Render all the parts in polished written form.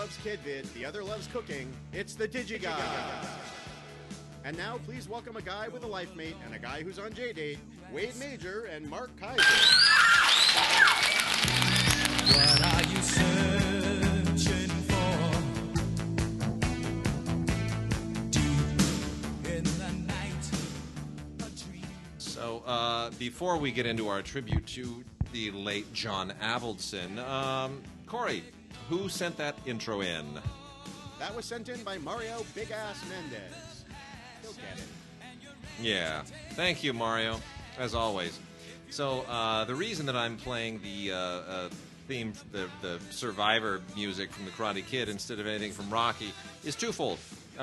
loves KidVid, the other loves cooking. It's the DigiGods. And now, please welcome a guy with a life mate and a guy who's on J-Date, Wade Major and Mark Kaiser. What are you searching for? Deep in the night, a dream. So, before we get into our tribute to the late John Avildsen, Corey, who sent that intro in? That was sent in by Mario Big Ass Mendez. He'll get it. Yeah. Thank you, Mario, as always. So, the reason that I'm playing the theme, the Survivor music from the Karate Kid instead of anything from Rocky is twofold.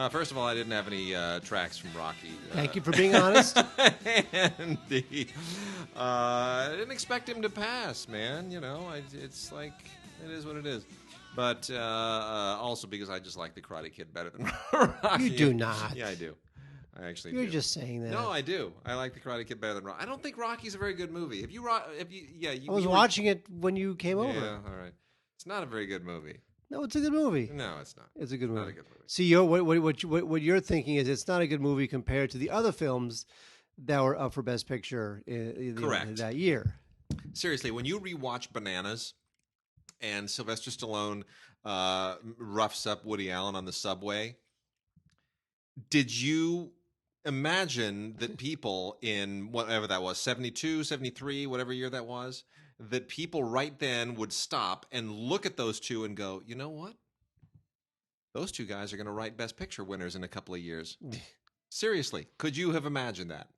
First of all, I didn't have any tracks from Rocky. Thank you for being honest. And I didn't expect him to pass, man. You know, it's like, it is what it is. But also because I just like the Karate Kid better than Rocky. You do not. Yeah, I do. I actually You're do. just saying that. No, I do. I like the Karate Kid better than Rocky. I don't think Rocky's a very good movie. I was watching it when you came over. Yeah, all right. It's not a very good movie. No, it's a good movie. No, it's not. It's a good movie. Not a good movie. See, what you're thinking is it's not a good movie compared to the other films that were up for Best Picture Correct. that year. Seriously, when you rewatch Bananas and Sylvester Stallone roughs up Woody Allen on the subway, did you imagine that people in whatever that was, 72, 73, whatever year that was, that people right then would stop and look at those two and go, you know what? Those two guys are going to write Best Picture winners in a couple of years. Seriously, could you have imagined that?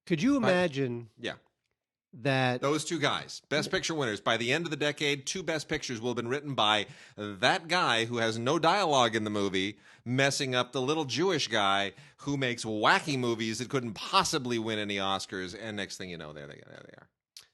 Could you imagine Yeah. that Those two guys, Best Picture winners. By the end of the decade, 2 Best Pictures will have been written by that guy who has no dialogue in the movie, messing up the little Jewish guy who makes wacky movies that couldn't possibly win any Oscars. And next thing you know, there they are.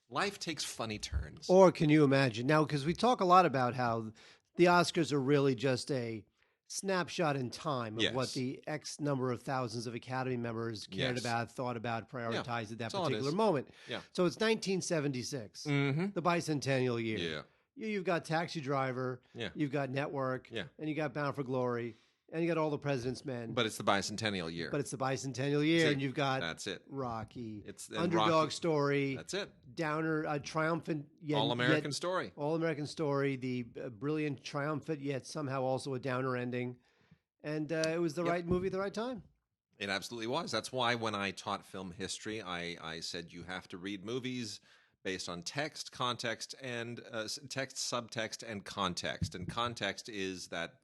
Life takes funny turns. Or can you imagine? Now, because we talk a lot about how the Oscars are really just a snapshot in time of Yes. what the X number of thousands of Academy members cared Yes. about, thought about, prioritized at that that's all it particular is. moment. Yeah. So it's 1976, Mm-hmm. the bicentennial year. Yeah. You've got Taxi Driver, Yeah. you've got Network, Yeah. and you got Bound for Glory, and you got All the President's Men. But it's the bicentennial year. But it's the bicentennial year, See, and you've got that's it. Rocky, It's and Underdog Rocky. Story, That's it. Downer, triumphant, yet, All-American story. All-American Story, the brilliant, triumphant, yet somehow also a downer ending. And it was the right movie at the right time. It absolutely was. That's why when I taught film history, I said you have to read movies based on text, context, and text, subtext, and context. And context is that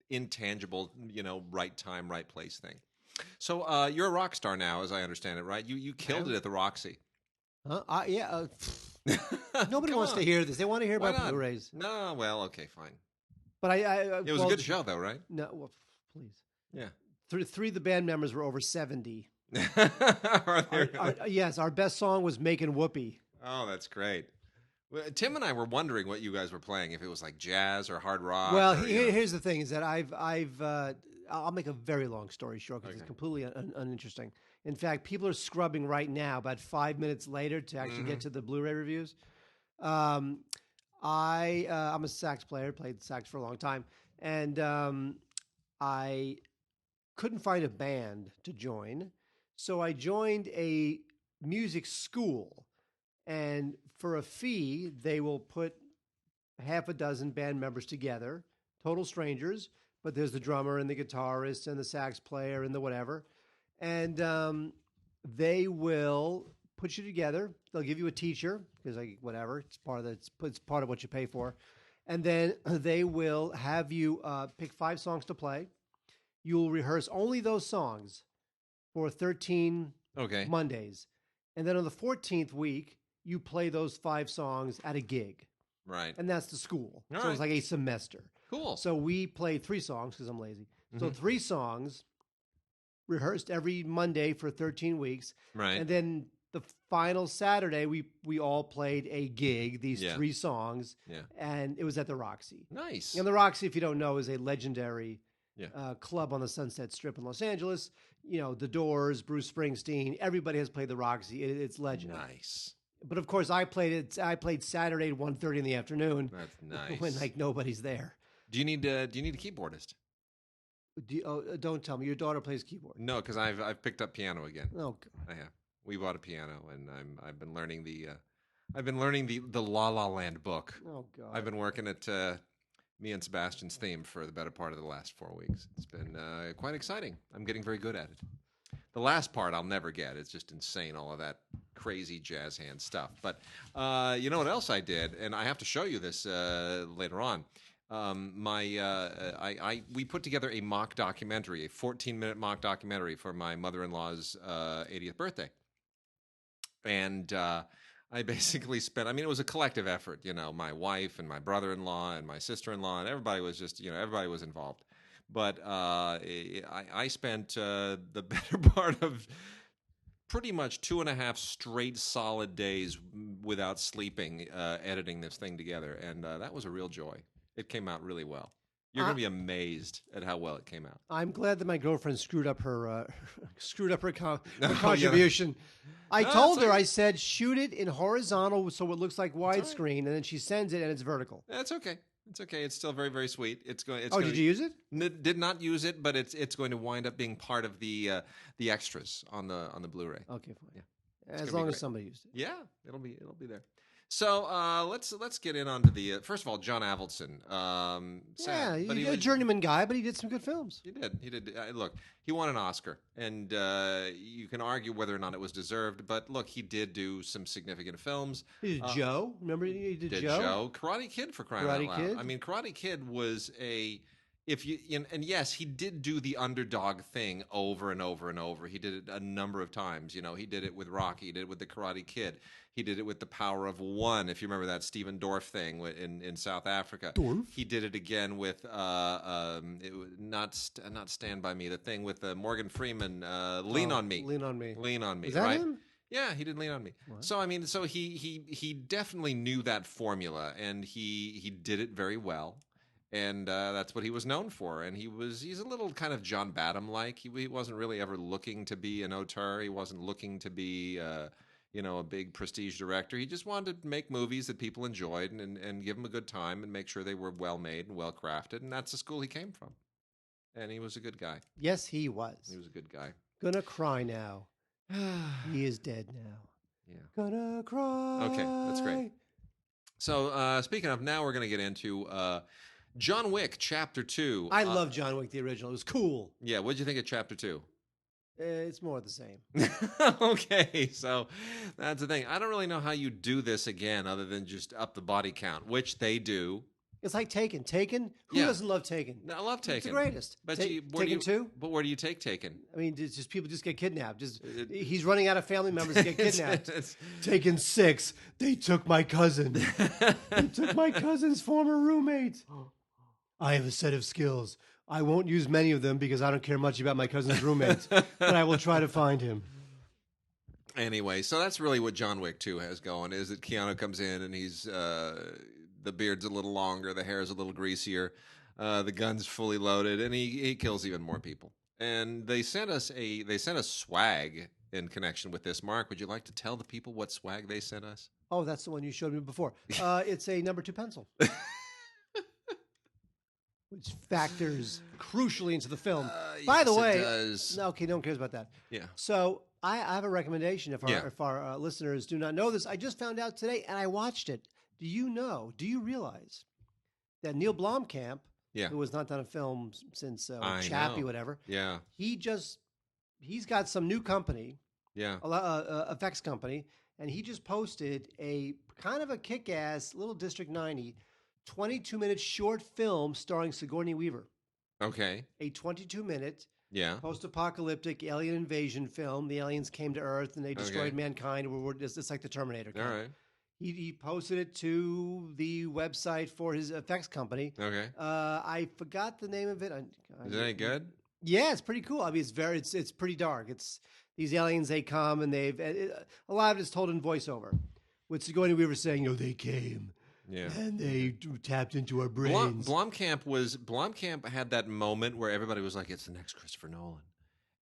intangible, right time, right place thing. So you're a rock star now, as I understand it, right? You killed it at the Roxy. Yeah. Nobody Come wants on. to hear this. They want to hear Why about not? Blu-rays. No, well, okay, fine. But It was a good show, though, right? No, well, please. Yeah. Three of the band members were over 70. Are there- Yes, our best song was Making Whoopee. Oh, that's great. Well, Tim and I were wondering what you guys were playing, if it was like jazz or hard rock. Well, or, here's the thing: is that I'll make a very long story short because Okay. it's completely uninteresting. In fact, people are scrubbing right now, about 5 minutes later, to actually get to the Blu-ray reviews. I'm a sax player, played sax for a long time, and I couldn't find a band to join, so I joined a music school. And for a fee, they will put half a dozen band members together, total strangers, but there's the drummer and the guitarist and the sax player and the whatever. And they will put you together. They'll give you a teacher because whatever, it's part of what you pay for. And then they will have you pick 5 songs to play. You'll rehearse only those songs for 13 Mondays. And then on the 14th week, you play those 5 songs at a gig. Right. And that's the school. All so it's right. like a semester. Cool. So we played 3 songs because I'm lazy. So 3 songs rehearsed every Monday for 13 weeks. Right. And then the final Saturday, we all played a gig, these 3 songs. Yeah. And it was at the Roxy. Nice. And the Roxy, if you don't know, is a legendary club on the Sunset Strip in Los Angeles. The Doors, Bruce Springsteen, everybody has played the Roxy. It's legend. Nice. But of course, I played Saturday at 1:30 in the afternoon. That's nice. When nobody's there. Do you need a keyboardist? Don't tell me your daughter plays keyboard. No, because I've picked up piano again. Oh, God. I have. We bought a piano, and I've been learning the La La Land book. Oh, God. I've been working at me and Sebastian's theme for the better part of the last 4 weeks. It's been quite exciting. I'm getting very good at it. The last part I'll never get. It's just insane, all of that crazy jazz hand stuff. But you know what else I did? And I have to show you this later on. We put together a mock documentary, a 14-minute mock documentary for my mother-in-law's 80th birthday. And I basically spent, it was a collective effort, my wife and my brother-in-law and my sister-in-law, and everybody was just, everybody was involved. But I spent the better part of pretty much 2.5 straight solid days without sleeping, editing this thing together. And that was a real joy. It came out really well. You're going to be amazed at how well it came out. I'm glad that my girlfriend screwed up her contribution. I told her, I said, shoot it in horizontal so it looks like widescreen, and then she sends it and it's vertical. That's okay. It's okay. It's still very, very sweet. Did you use it? Did not use it, but it's going to wind up being part of the extras on the Blu-ray. Okay, fine. Yeah. As long as somebody used it. Yeah, it'll be there. So let's get in onto the first of all, John Avildsen. He's a journeyman guy, but he did some good films. He did. Look, he won an Oscar, and you can argue whether or not it was deserved. But look, he did do some significant films. He did Joe. Remember he did Joe? Karate Kid, for crying out loud. Karate Kid was a. And yes, he did do the underdog thing over and over and over. He did it a number of times. He did it with Rocky. He did it with the Karate Kid. He did it with The Power of One, if you remember that Stephen Dorff thing in South Africa. Dorff? He did it again with not Stand By Me, the thing with Morgan Freeman, Lean on Me. Lean on Me. Lean on Me. Is that right? him? Yeah, he did Lean on Me. What? So he definitely knew that formula, and he did it very well. And that's what he was known for. And he's a little kind of John Badham-like. He wasn't really ever looking to be an auteur. He wasn't looking to be, a big prestige director. He just wanted to make movies that people enjoyed and give them a good time and make sure they were well-made and well-crafted. And that's the school he came from. And he was a good guy. Yes, he was. He was a good guy. Gonna cry now. He is dead now. Yeah. Gonna cry. Okay, that's great. So speaking of, now we're going to get into... John Wick, Chapter 2. I love John Wick, the original. It was cool. Yeah, what did you think of Chapter 2? It's more of the same. Okay, so that's the thing. I don't really know how you do this again other than just up the body count, which they do. It's like Taken. Taken? Who doesn't love Taken? No, I love Taken. It's the greatest. But Taken 2? But where do you take Taken? It's just people just get kidnapped. He's running out of family members to get kidnapped. Taken 6. They took my cousin. They took my cousin's former roommate. I have a set of skills. I won't use many of them because I don't care much about my cousin's roommates, but I will try to find him. Anyway, so that's really what John Wick 2 has going, is that Keanu comes in and he's the beard's a little longer, the hair's a little greasier, the gun's fully loaded, and he kills even more people. And they sent us swag in connection with this. Mark, would you like to tell the people what swag they sent us? Oh, that's the one you showed me before. It's a number 2 pencil. Which factors crucially into the film. By the way, okay, no one cares about that. Yeah. So I have a recommendation. If our listeners do not know this, I just found out today, and I watched it. Do you realize that Neil Blomkamp, who has not done a film since Chappie, whatever, he's got some new company, effects company, and he just posted a kind of a kick-ass little District 90 22-minute short film starring Sigourney Weaver. Okay. A 22-minute post-apocalyptic alien invasion film. The aliens came to Earth and they destroyed mankind. It's like the Terminator. All right. He posted it to the website for his effects company. Okay. I forgot the name of it. Is it any good? Yeah, it's pretty cool. It's pretty dark. It's these aliens, they come and a lot of it is told in voiceover. With Sigourney Weaver saying, they came. Yeah, and they tapped into our brains. Blomkamp had that moment where everybody was like, "It's the next Christopher Nolan,"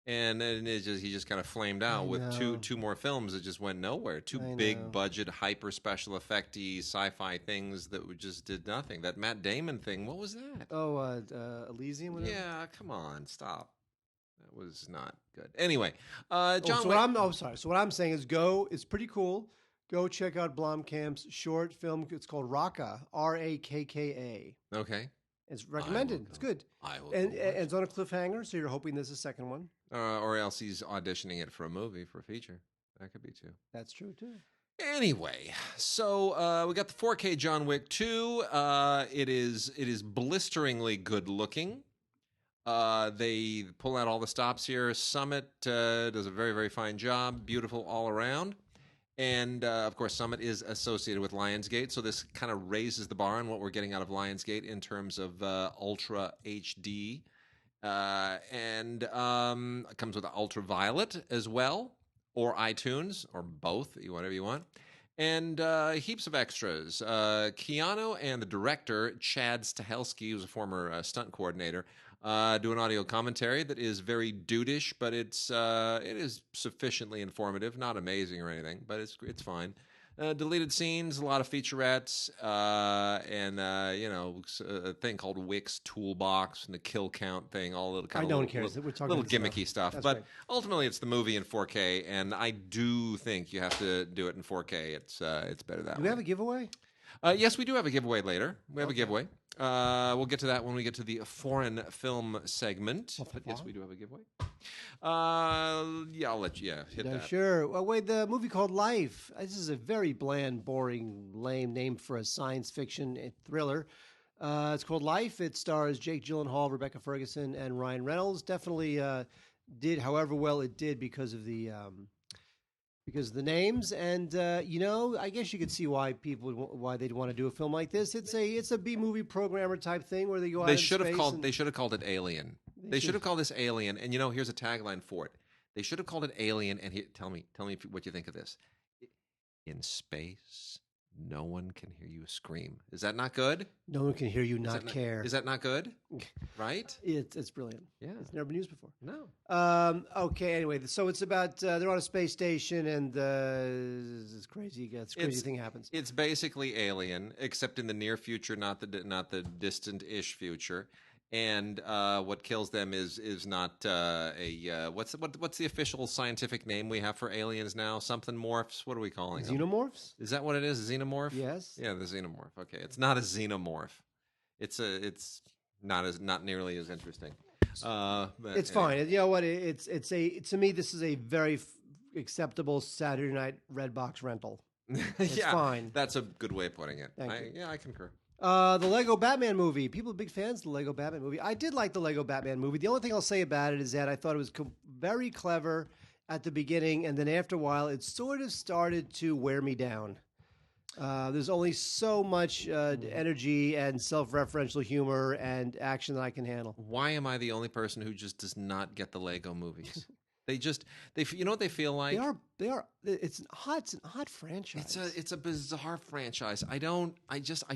And then he just kind of flamed out with two more films that just went nowhere. Two big budget, hyper special effecty sci-fi things that just did nothing. That Matt Damon thing, what was that? Oh, Elysium. Whatever? Yeah, come on, stop. That was not good. Anyway, John. So what I'm saying is, it's pretty cool. Go check out Blomkamp's short film. It's called Rakka, Rakka. Okay. It's recommended. It's good. I will. And it's on a cliffhanger, so you're hoping there's a second one. Or else he's auditioning it for a movie, for a feature. That could be too. That's true too. Anyway, so we got the 4K John Wick 2. It is blisteringly good looking. They pull out all the stops here. Summit does a very, very fine job. Beautiful all around. And, of course, Summit is associated with Lionsgate, so this kind of raises the bar on what we're getting out of Lionsgate in terms of Ultra HD. And it comes with Ultraviolet as well, or iTunes, or both, whatever you want. And heaps of extras. Keanu and the director, Chad Stahelski, who's a former stunt coordinator, do an audio commentary that is very dudeish, but it is sufficiently informative. Not amazing or anything, but it's fine. Deleted scenes, a lot of featurettes, and a thing called Wick's Toolbox and the kill count thing. All little kind of little gimmicky stuff. But great. Ultimately, it's the movie in 4K, and I do think you have to do it in 4K. It's better that way. Do we have a giveaway? Yes, we do have a giveaway later. We have a giveaway. We'll get to that when we get to the foreign film segment. But yes, we do have a giveaway. I'll let you hit that. Sure. Well, wait, the movie called Life. This is a very bland, boring, lame name for a science fiction thriller. It's called Life. It stars Jake Gyllenhaal, Rebecca Ferguson, and Ryan Reynolds. Definitely did however well it did because of the names, and I guess you could see why they'd want to do a film like this. It's a B movie programmer type thing where they go out. They should have called it Alien. They should have called this Alien, and here's a tagline for it. They should have called it Alien, and tell me what you think of this. In space, no one can hear you scream. Is that not good? No one can hear you not care. Is that not good? Right? It's brilliant. Yeah, it's never been used before. No. Okay. Anyway, so it's about they're on a space station, and this crazy thing happens. It's basically Alien, except in the near future, not the distant-ish future. And what kills them is not what's the official scientific name we have for aliens now? Something morphs. What are we calling them? Xenomorphs? Is that what it is? A xenomorph? Yes. Yeah, the xenomorph. Okay, it's not a xenomorph. It's not nearly as interesting. But it's fine. You know what? To me this is a very acceptable Saturday night Redbox rental. It's fine. That's a good way of putting it. I concur. The Lego Batman movie. People are big fans of the Lego Batman movie. I did like the Lego Batman movie. The only thing I'll say about it is that I thought it was very clever at the beginning, and then after a while, it sort of started to wear me down. There's only so much energy and self-referential humor and action that I can handle. Why am I the only person who just does not get the Lego movies? You know what they feel like? They are. It's an odd franchise. It's a bizarre franchise. I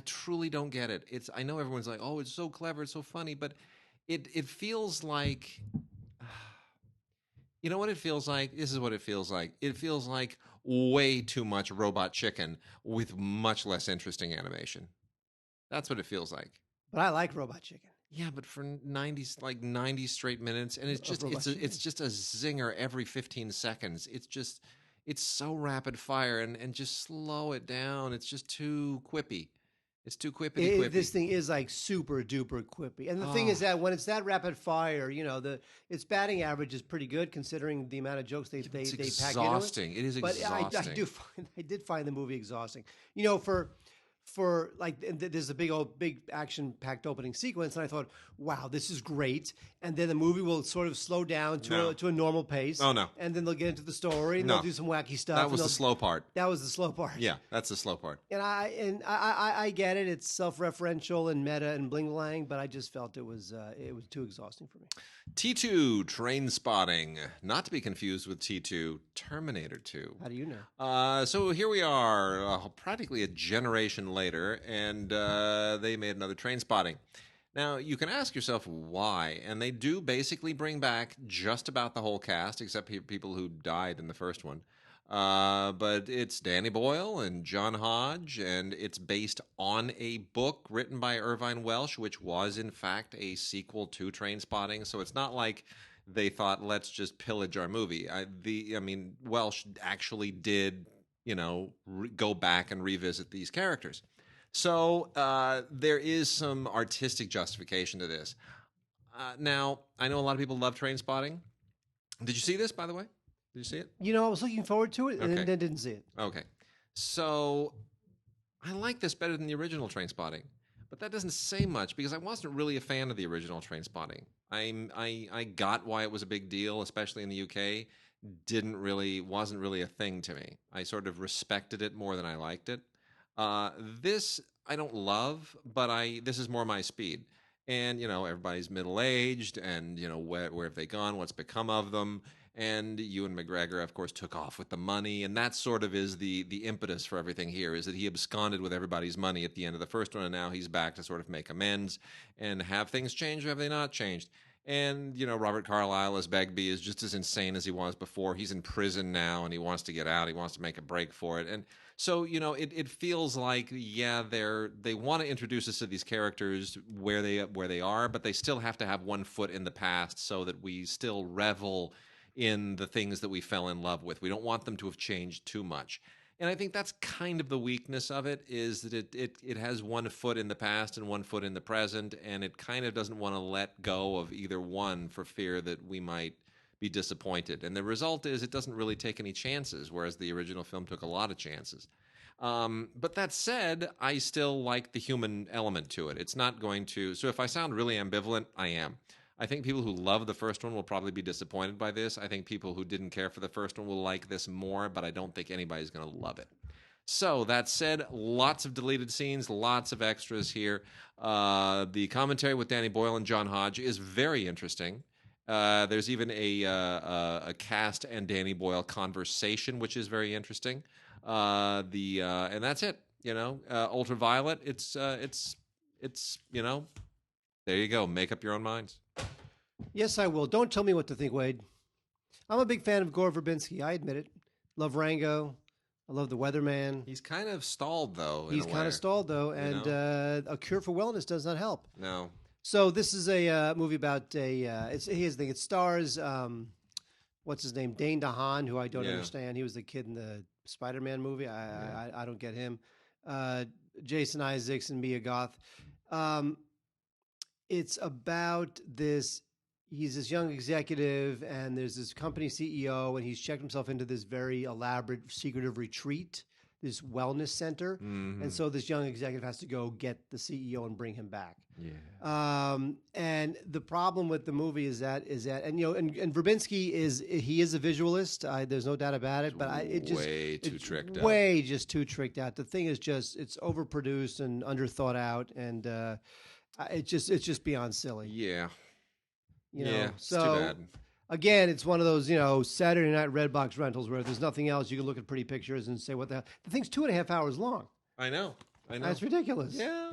truly don't get it. I know everyone's like, oh, it's so clever, it's so funny, but it feels like, you know what it feels like? This is what it feels like. It feels like way too much Robot Chicken with much less interesting animation. That's what it feels like. But I like Robot Chicken. Yeah, but for 90 straight minutes, and it's just a zinger every 15 seconds. It's so rapid fire, and just slow it down. It's just too quippy. It's too quippy. This thing is like super duper quippy, and the thing is that when it's that rapid fire, its batting average is pretty good considering the amount of jokes they pack into it. It's exhausting. It is exhausting. I did find the movie exhausting. There's a big action packed opening sequence, and I thought, wow, this is great. And then the movie will sort of slow down to a normal pace. Oh no! And then they'll get into the story and they'll do some wacky stuff. That was the slow part. That was the slow part. Yeah, that's the slow part. And I get it. It's self-referential and meta and bling blang, but I just felt it was too exhausting for me. T2 Train Spotting, not to be confused with T2 Terminator 2. How do you know? So here we are, practically a generation later, and they made another Train Spotting. Now, you can ask yourself why, and they do basically bring back just about the whole cast, except people who died in the first one. But it's Danny Boyle and John Hodge, and it's based on a book written by Irvine Welsh, which was, in fact, a sequel to Trainspotting. So it's not like they thought, let's just pillage our movie. Welsh actually did, go back and revisit these characters. So there is some artistic justification to this. Now, I know a lot of people love Trainspotting. Did you see this, by the way? Did you see it? I was looking forward to it and then didn't see it. Okay. So I like this better than the original Trainspotting. But that doesn't say much because I wasn't really a fan of the original Trainspotting. I got why it was a big deal, especially in the UK. Wasn't really a thing to me. I sort of respected it more than I liked it. This I don't love, but this is more my speed. And, everybody's middle-aged and, where have they gone? What's become of them? And Ewan McGregor, of course, took off with the money. And that sort of is the impetus for everything here, is that he absconded with everybody's money at the end of the first one. And now he's back to sort of make amends. And have things changed or have they not changed? And, Robert Carlyle as Begbie is just as insane as he was before. He's in prison now and he wants to get out. He wants to make a break for it. And so, it feels like, they want to introduce us to these characters where they are, but they still have to have one foot in the past so that we still revel in the things that we fell in love with. We don't want them to have changed too much. And I think that's kind of the weakness of it, is that it has one foot in the past and one foot in the present, and it kind of doesn't want to let go of either one for fear that we might be disappointed. And the result is it doesn't really take any chances, whereas the original film took a lot of chances. But that said, I still like the human element to it. It's not going to... So if I sound really ambivalent, I am. I think people who love the first one will probably be disappointed by this. I think people who didn't care for the first one will like this more, but I don't think anybody's going to love it. So that said, lots of deleted scenes, lots of extras here. The commentary with Danny Boyle and John Hodge is very interesting. There's even a cast and Danny Boyle conversation, which is very interesting. And that's it. Ultraviolet. It's there you go. Make up your own minds. Yes, I will. Don't tell me what to think, Wade. I'm a big fan of Gore Verbinski. I admit it. Love Rango. I love The Weatherman. He's kind of stalled, though. He's kind of stalled, though, and A Cure for Wellness does not help. No. So this is a movie about here's the thing. It stars what's his name, Dane DeHaan, who I don't understand. He was the kid in the Spider-Man movie. I don't get him. Jason Isaacs and Mia Goth. It's about this. He's this young executive, and there's this company CEO, and he's checked himself into this very elaborate, secretive retreat, this wellness center. Mm-hmm. And so this young executive has to go get the CEO and bring him back. Yeah. And the problem with the movie is that, and Verbinski is a visualist. There's no doubt about it. But it's just too tricked out. The thing is it's overproduced and underthought out, and it's just beyond silly. Yeah. It's too bad. Again, it's one of those, Saturday night Redbox rentals where if there's nothing else, you can look at pretty pictures and say, what the hell? The thing's 2.5 hours long. I know. That's ridiculous. Yeah.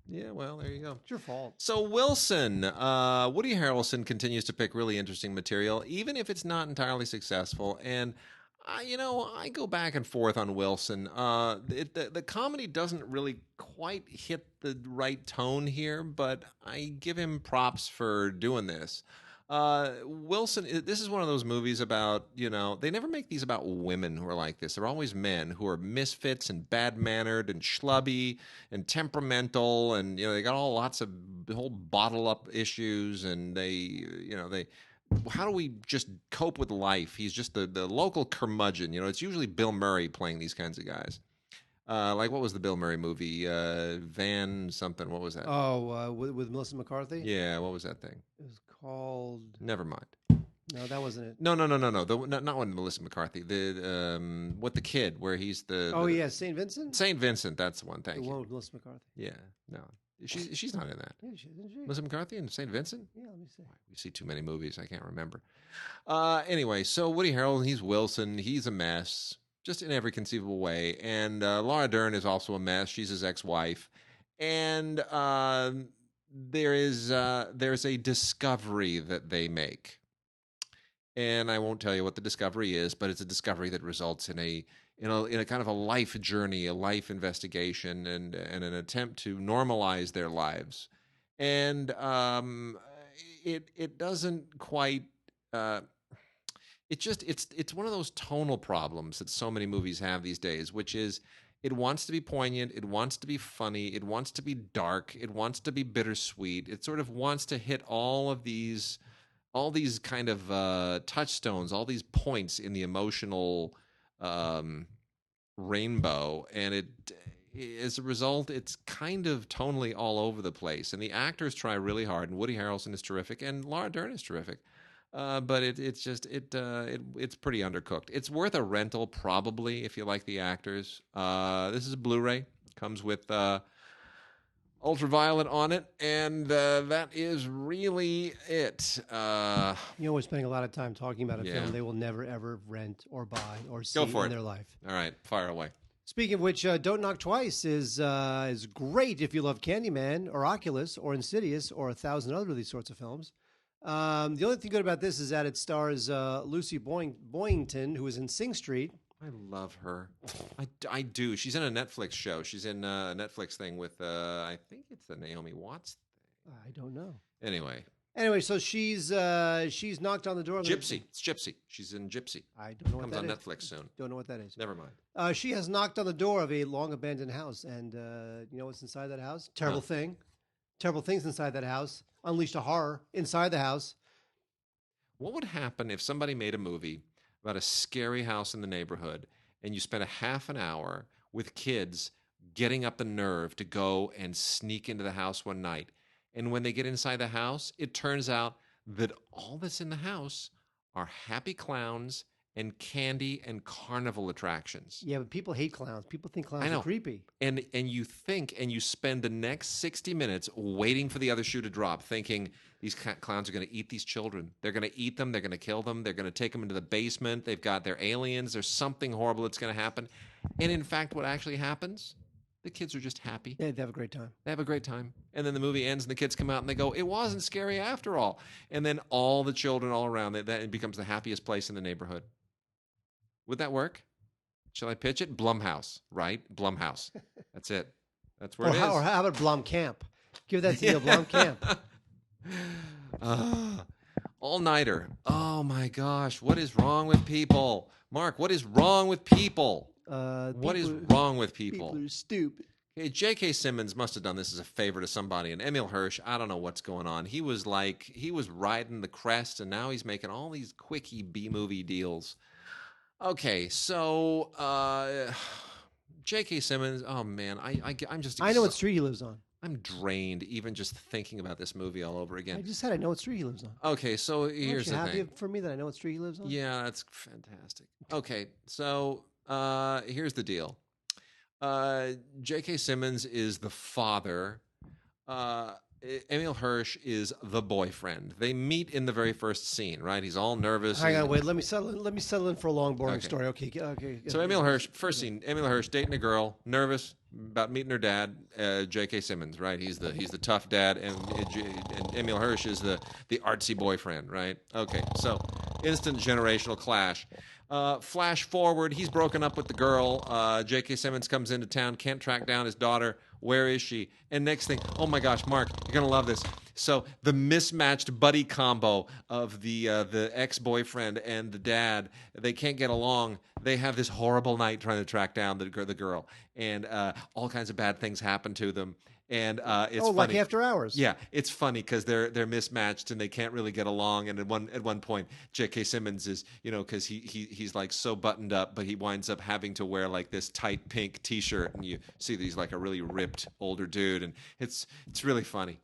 Yeah, well, there you go. It's your fault. So Wilson, Woody Harrelson continues to pick really interesting material, even if it's not entirely successful. And, I go back and forth on Wilson. The comedy doesn't really quite hit the right tone here, but I give him props for doing this. Wilson, this is one of those movies about, they never make these about women who are like this. They're always men who are misfits and bad-mannered and schlubby and temperamental, and, they got lots of whole bottle-up issues, and how do we just cope with life? He's just the local curmudgeon. It's usually Bill Murray playing these kinds of guys. Like, what was the Bill Murray movie? Van something. What was that? Oh, with Melissa McCarthy? Yeah, what was that thing? It was called... Never mind. No, that wasn't it. No. Not one Melissa McCarthy. With the kid, where he's the... Oh, yeah, St. Vincent? St. Vincent, that's the one. Thank you. The one with Melissa McCarthy. Yeah, no. She's not in that. Yeah, isn't she? Melissa McCarthy and St. Vincent? Yeah, let me see. We see too many movies. I can't remember. Anyway, so Woody Harrelson, he's Wilson. He's a mess, just in every conceivable way. And Laura Dern is also a mess. She's his ex-wife. And there's a discovery that they make, and I won't tell you what the discovery is, but it's a discovery that results in a kind of a life journey, a life investigation, and an attempt to normalize their lives, and it doesn't quite. It's one of those tonal problems that so many movies have these days, which is it wants to be poignant, it wants to be funny, it wants to be dark, it wants to be bittersweet. It sort of wants to hit all these kind of touchstones, all these points in the emotional rainbow, and as a result, it's kind of tonally all over the place. And the actors try really hard, and Woody Harrelson is terrific, and Laura Dern is terrific. But it's pretty undercooked. It's worth a rental probably if you like the actors. This is a Blu-ray, comes with ultraviolet on it, and that is really it. We're spending a lot of time talking about a film they will never ever rent or buy or see in their life. All right, fire away. Speaking of which, Don't Knock Twice is great if you love Candyman or Oculus or Insidious or 1,000 other of these sorts of films. The only thing good about this is that it stars Lucy Boynton, who is in Sing Street. I love her. I do. She's in a Netflix show. She's in a Netflix thing with, I think it's the Naomi Watts thing. I don't know. Anyway, so she's knocked on the door. Gypsy. It's Gypsy. She's in Gypsy. I don't know what that is. Comes on Netflix soon. Don't know what that is. Never mind. She has knocked on the door of a long abandoned house, and you know what's inside that house? Terrible thing. Terrible things inside that house. Unleashed a horror inside the house. What would happen if somebody made a movie about a scary house in the neighborhood and you spent a half an hour with kids getting up the nerve to go and sneak into the house one night? And when they get inside the house, it turns out that all that's in the house are happy clowns and candy and carnival attractions. Yeah, but people hate clowns. People think clowns are creepy. And you think, and you spend the next 60 minutes waiting for the other shoe to drop, thinking these clowns are going to eat these children. They're going to eat them. They're going to kill them. They're going to take them into the basement. They've got their aliens. There's something horrible that's going to happen. And in fact, what actually happens, the kids are just happy. Yeah, they have a great time. They have a great time. And then the movie ends and the kids come out and they go, it wasn't scary after all. And then all the children all around, it becomes the happiest place in the neighborhood. Would that work? Shall I pitch it? Blumhouse, right? Blumhouse. That's it. That's where it is. Or how about Blomkamp? Give that to Neil Blomkamp. All-nighter. Oh, my gosh. What is wrong with people? Mark, what is wrong with people? What is wrong with people? People are stupid. Okay, J.K. Simmons must have done this as a favor to somebody. And Emil Hirsch, I don't know what's going on. He was riding the crest, and now he's making all these quickie B-movie deals. Okay, so J.K. Simmons, oh man, I'm just... I know what street he lives on. I'm drained even just thinking about this movie all over again. I just said I know what street he lives on. Okay, so here's the thing. Aren't you happy for me that I know what street he lives on? Yeah, that's fantastic. Okay, so here's the deal. J.K. Simmons is the father. Emil Hirsch is the boyfriend. They meet in the very first scene, right? He's all nervous. Hang on, wait. Let me settle in for a long, boring story. Okay. So Emil Hirsch, first scene. Emil Hirsch dating a girl, nervous about meeting her dad, J.K. Simmons, right? He's the tough dad, and Emil Hirsch is the artsy boyfriend, right? Okay, so instant generational clash. Flash forward, he's broken up with the girl. J.K. Simmons comes into town, can't track down his daughter. Where is she? And next thing, oh my gosh, Mark, you're going to love this. So the mismatched buddy combo of the ex-boyfriend and the dad, they can't get along. They have this horrible night trying to track down the girl. And all kinds of bad things happen to them. And it's funny. Like After Hours. Yeah, it's funny because they're mismatched and they can't really get along. And at one point, J.K. Simmons is, because he's like so buttoned up, but he winds up having to wear like this tight pink T-shirt, and you see that he's like a really ripped older dude, and it's really funny.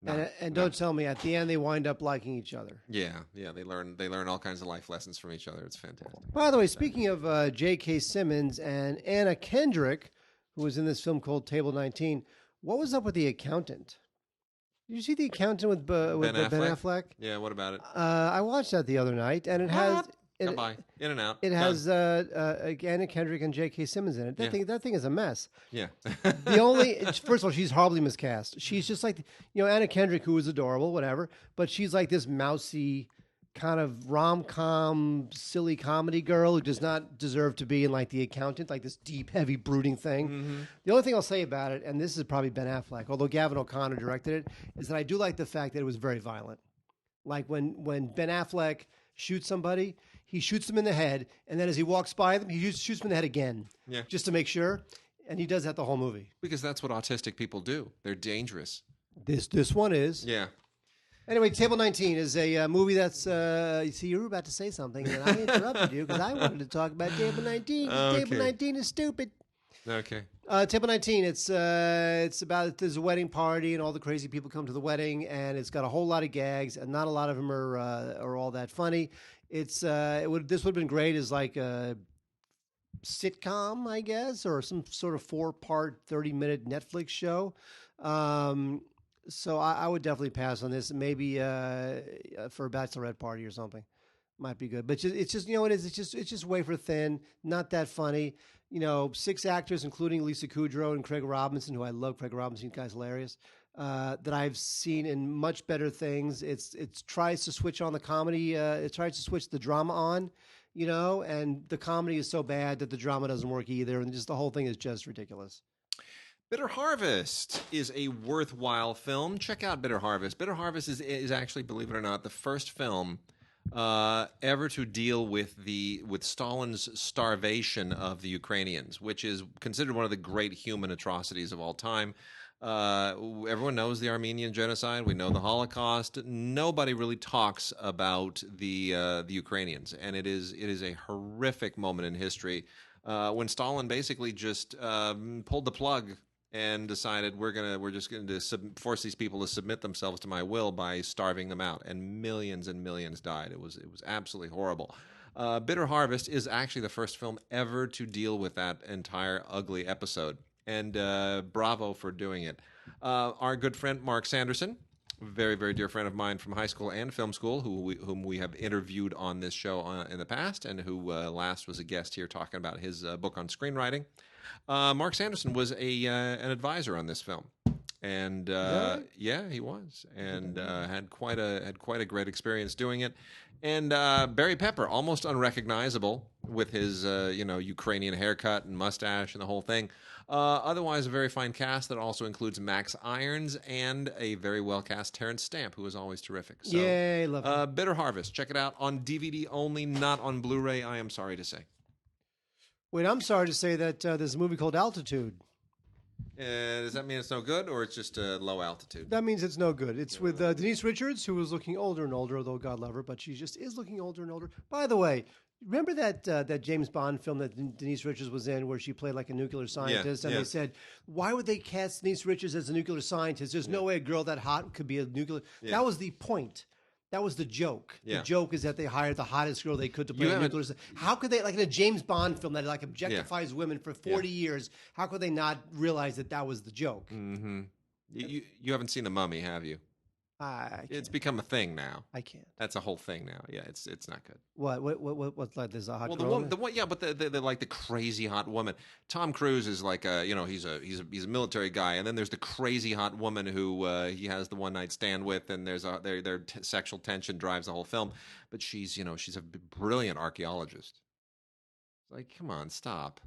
Don't tell me at the end they wind up liking each other. Yeah, they learn all kinds of life lessons from each other. It's fantastic. By the way, speaking of J.K. Simmons and Anna Kendrick, who was in this film called Table 19. What was up with The Accountant? Did you see The Accountant with Ben Affleck? Yeah, what about it? I watched that the other night, and it has It- Come by, in and out. It Done. has Anna Kendrick and J.K. Simmons in it. Yeah. That thing is a mess. Yeah. The only first of all, she's horribly miscast. She's just like Anna Kendrick, who is adorable, whatever, but she's like this mousy kind of rom-com silly comedy girl who does not deserve to be in like The Accountant, like this deep, heavy, brooding thing. Mm-hmm. The only thing I'll say about it, and this is probably Ben Affleck, although Gavin O'Connor directed it, is that I do like the fact that it was very violent. Like when Ben Affleck shoots somebody, he shoots them in the head, and then as he walks by them, he shoots them in the head again, just to make sure. And he does that the whole movie. Because that's what autistic people do. They're dangerous. This one is. Yeah. Anyway, Table 19 is a movie that's. You see, you were about to say something, and I interrupted you because I wanted to talk about Table 19. Okay. Table 19 is stupid. Okay. Table 19. It's about there's a wedding party and all the crazy people come to the wedding, and it's got a whole lot of gags, and not a lot of them are all that funny. This would have been great as like a sitcom, I guess, or some sort of 4-part 30-minute Netflix show. So I would definitely pass on this. Maybe for a bachelorette party or something, might be good. But it's just it's just wafer thin, not that funny. 6 actors, including Lisa Kudrow and Craig Robinson, who I love. Craig Robinson, guy's hilarious. That I've seen in much better things. It tries to switch on the comedy. It tries to switch the drama on, and the comedy is so bad that the drama doesn't work either, and just the whole thing is just ridiculous. Bitter Harvest is a worthwhile film. Check out Bitter Harvest. Bitter Harvest is actually, believe it or not, the first film ever to deal with Stalin's starvation of the Ukrainians, which is considered one of the great human atrocities of all time. Everyone knows the Armenian genocide. We know the Holocaust. Nobody really talks about the Ukrainians, and it is a horrific moment in history when Stalin basically just pulled the plug and decided we're just going to force these people to submit themselves to my will by starving them out, and millions died. It was absolutely horrible. Bitter Harvest is actually the first film ever to deal with that entire ugly episode, and bravo for doing it. Our good friend Mark Sanderson, very, very dear friend of mine from high school and film school, whom we have interviewed on this show in the past, and who last was a guest here talking about his book on screenwriting. Mark Sanderson was an advisor on this film, and yeah, he was, and had quite a great experience doing it. And Barry Pepper, almost unrecognizable with his Ukrainian haircut and mustache and the whole thing. Otherwise, a very fine cast that also includes Max Irons and a very well cast Terrence Stamp, who is always terrific. So, Yay, love it. Bitter Harvest. Check it out on DVD only, not on Blu-ray. I am sorry to say. Wait, I'm sorry to say that there's a movie called Altitude. Does that mean it's no good, or it's just low altitude? That means it's no good. It's with Denise Richards, who is looking older and older, although God love her, but she just is looking older and older. By the way, remember that James Bond film that Denise Richards was in where she played like a nuclear scientist? And they said, why would they cast Denise Richards as a nuclear scientist? There's no way a girl that hot could be a nuclear... Yeah. That was the point. That was the joke. Yeah. The joke is that they hired the hottest girl they could to play a nuclear scientist. How could they, like in a James Bond film that like objectifies women for 40 years, how could they not realize that was the joke? Mm-hmm. You haven't seen The Mummy, have you? It's become a thing now. I can't. That's a whole thing now. Yeah, it's not good. What's like there's a hot girl? Well, the one, but the like the crazy hot woman. Tom Cruise is like he's a military guy, and then there's the crazy hot woman who he has the one night stand with, and there's their sexual tension drives the whole film. But she's a brilliant archaeologist. Like, come on, stop.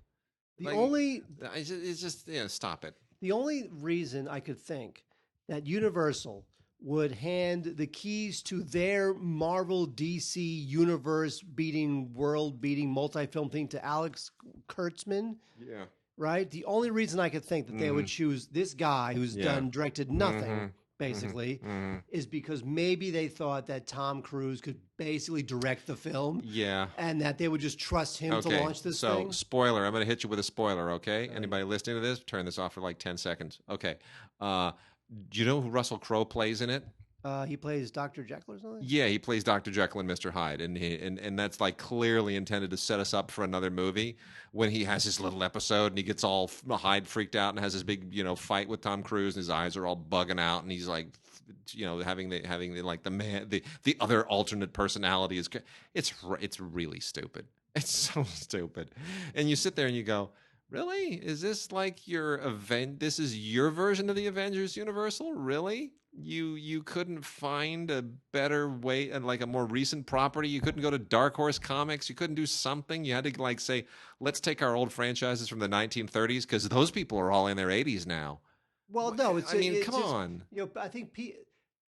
It's just stop it. The only reason I could think that Universal would hand the keys to their Marvel DC universe-beating, world-beating, multi-film thing to Alex Kurtzman. Yeah. Right? The only reason I could think that they would choose this guy who's directed nothing, basically, is because maybe they thought that Tom Cruise could basically direct the film. Yeah. And that they would just trust him to launch this thing. So, spoiler. I'm going to hit you with a spoiler, okay? Anybody listening to this, turn this off for like 10 seconds. Okay. Do you know who Russell Crowe plays in it? He plays Dr. Jekyll or something? Yeah, he plays Dr. Jekyll and Mr. Hyde, and that's like clearly intended to set us up for another movie when he has his little episode and he gets all Hyde freaked out and has this big fight with Tom Cruise and his eyes are all bugging out and he's like having the like the man the other alternate personality is it's really stupid. It's so stupid. And you sit there and you go, really? Is this like this is your version of the Avengers Universal? Really? You couldn't find a better way, and like a more recent property? You couldn't go to Dark Horse Comics? You couldn't do something? You had to like say, let's take our old franchises from the 1930s, because those people are all in their 80s now. Well, no, Come on. I think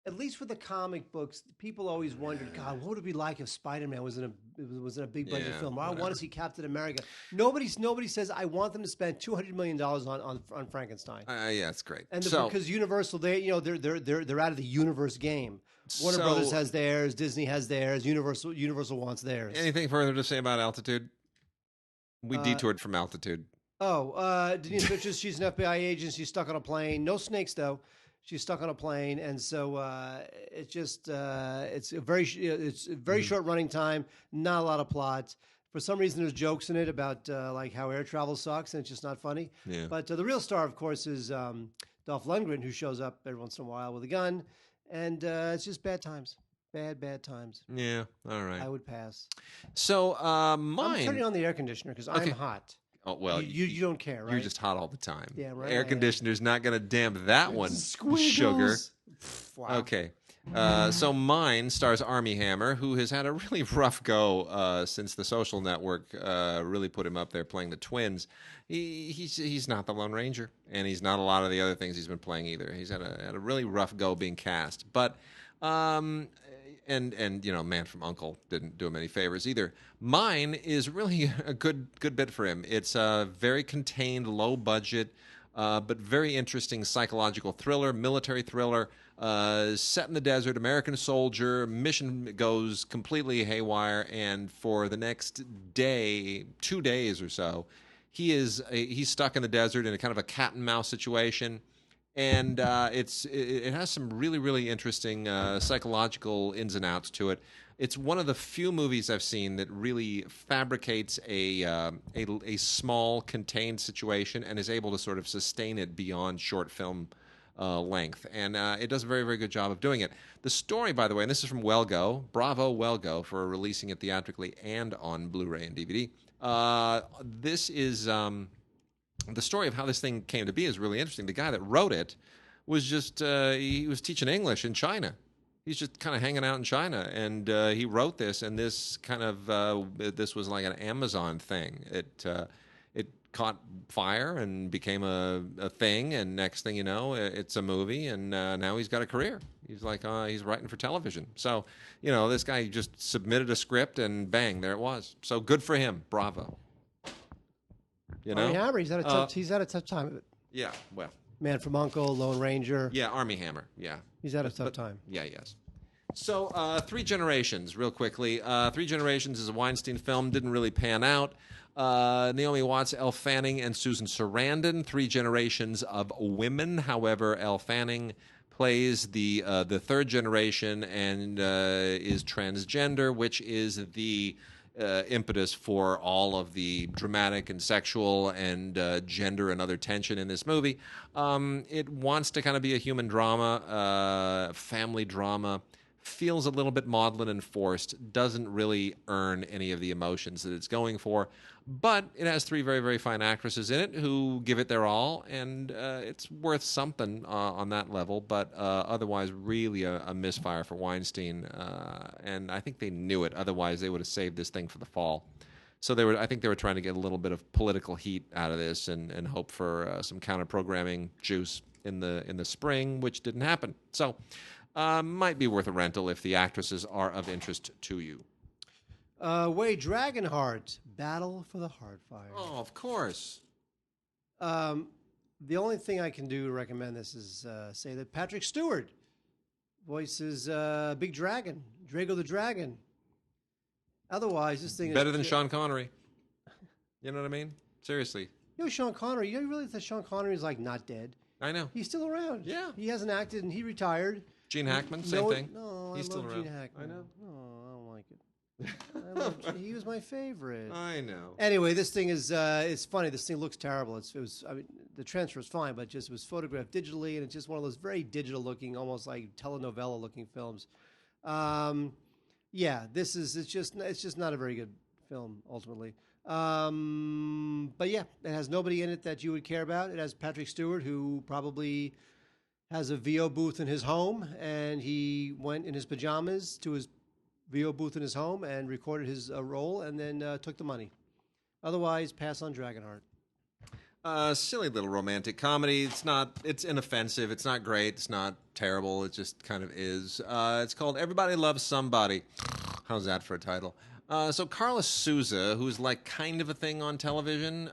at least with the comic books, people always wondered, God, what would it be like if Spider-Man was in a big budget film? Or I want to see Captain America. Nobody says I want them to spend $200 million on Frankenstein. Yeah, that's great. And because Universal, they're out of the universe game. Warner Brothers has theirs, Disney has theirs, Universal wants theirs. Anything further to say about Altitude? We detoured from Altitude. Denise Richards, she's an FBI agent. She's stuck on a plane. No snakes, though. She's stuck on a plane, and so it's a very short running time. Not a lot of plot. For some reason, there's jokes in it about like how air travel sucks, and it's just not funny. Yeah. But the real star, of course, is Dolph Lundgren, who shows up every once in a while with a gun, and it's just bad times. Bad times. Yeah, all right. I would pass. So I'm turning on the air conditioner because I'm hot. Oh, well, you don't care, right? You're just hot all the time. Yeah, right. Air conditioner's not going to damp that one, Squiggles. sugar. Wow. Okay. So mine stars Armie Hammer, who has had a really rough go since The Social Network really put him up there playing the twins. He's not the Lone Ranger, and he's not a lot of the other things he's been playing either. He's had a really rough go being cast. But and Man from U.N.C.L.E. didn't do him any favors either. Mine is really a good bit for him. It's a very contained, low budget, but very interesting psychological thriller, military thriller, set in the desert, American soldier, mission goes completely haywire, and for the next 2 days or so, he's stuck in the desert in a kind of a cat and mouse situation. And it has some really, really interesting psychological ins and outs to it. It's one of the few movies I've seen that really fabricates a small, contained situation and is able to sort of sustain it beyond short film length. And it does a very, very good job of doing it. The story, by the way, and this is from Wellgo. Bravo, Wellgo, for releasing it theatrically and on Blu-ray and DVD. This is... the story of how this thing came to be is really interesting. The guy that wrote it was just, he was teaching English in China. He's just kind of hanging out in China. And he wrote this, and this kind of, this was like an Amazon thing. It caught fire and became a thing, and next thing you know, it's a movie, and now he's got a career. He's like, he's writing for television. So, this guy just submitted a script, and bang, there it was. So good for him. Bravo. Armie Hammer, he's had a tough time of it. Yeah, well. Man from U.N.C.L.E., Lone Ranger. Yeah, Armie Hammer, yeah. He's had a tough time. Yeah, yes. So, Three Generations, real quickly. Three Generations is a Weinstein film, didn't really pan out. Naomi Watts, Elle Fanning, and Susan Sarandon, Three Generations of Women. However, Elle Fanning plays the third generation and is transgender, which is the... impetus for all of the dramatic and sexual and gender and other tension in this movie. It wants to kind of be a human drama, family drama, feels a little bit maudlin and forced, doesn't really earn any of the emotions that it's going for, but it has three very, very fine actresses in it who give it their all, and it's worth something on that level, but otherwise really a misfire for Weinstein, and I think they knew it, otherwise they would have saved this thing for the fall. So I think they were trying to get a little bit of political heat out of this and hope for some counter-programming juice in the spring, which didn't happen. So might be worth a rental if the actresses are of interest to you. Dragonheart, Battle for the Heartfire. Oh, of course. The only thing I can do to recommend this is say that Patrick Stewart voices Big Dragon, Drago the Dragon. Otherwise, this thing better is than Sean Connery. You know what I mean? Seriously. Sean Connery. You realize that Sean Connery is like not dead? I know. He's still around. Yeah. He hasn't acted, and he retired. Gene Hackman, same thing. No, He's I still love around. Gene Hackman. I know. No, I don't like it. He was my favorite. I know. Anyway, this thing is it's funny. This thing looks terrible. I mean, the transfer is fine, but it was photographed digitally, and it's just one of those very digital looking, almost like telenovela looking films. Yeah, it's just not a very good film ultimately. But yeah, it has nobody in it that you would care about. It has Patrick Stewart, who probably has a VO booth in his home, and he went in his pajamas to his VO booth in his home and recorded his role, and then took the money. Otherwise, pass on Dragonheart. Silly little romantic comedy. It's inoffensive. It's not great. It's not terrible. It just kind of is. It's called Everybody Loves Somebody. How's that for a title? So Carla Souza, who's like kind of a thing on television,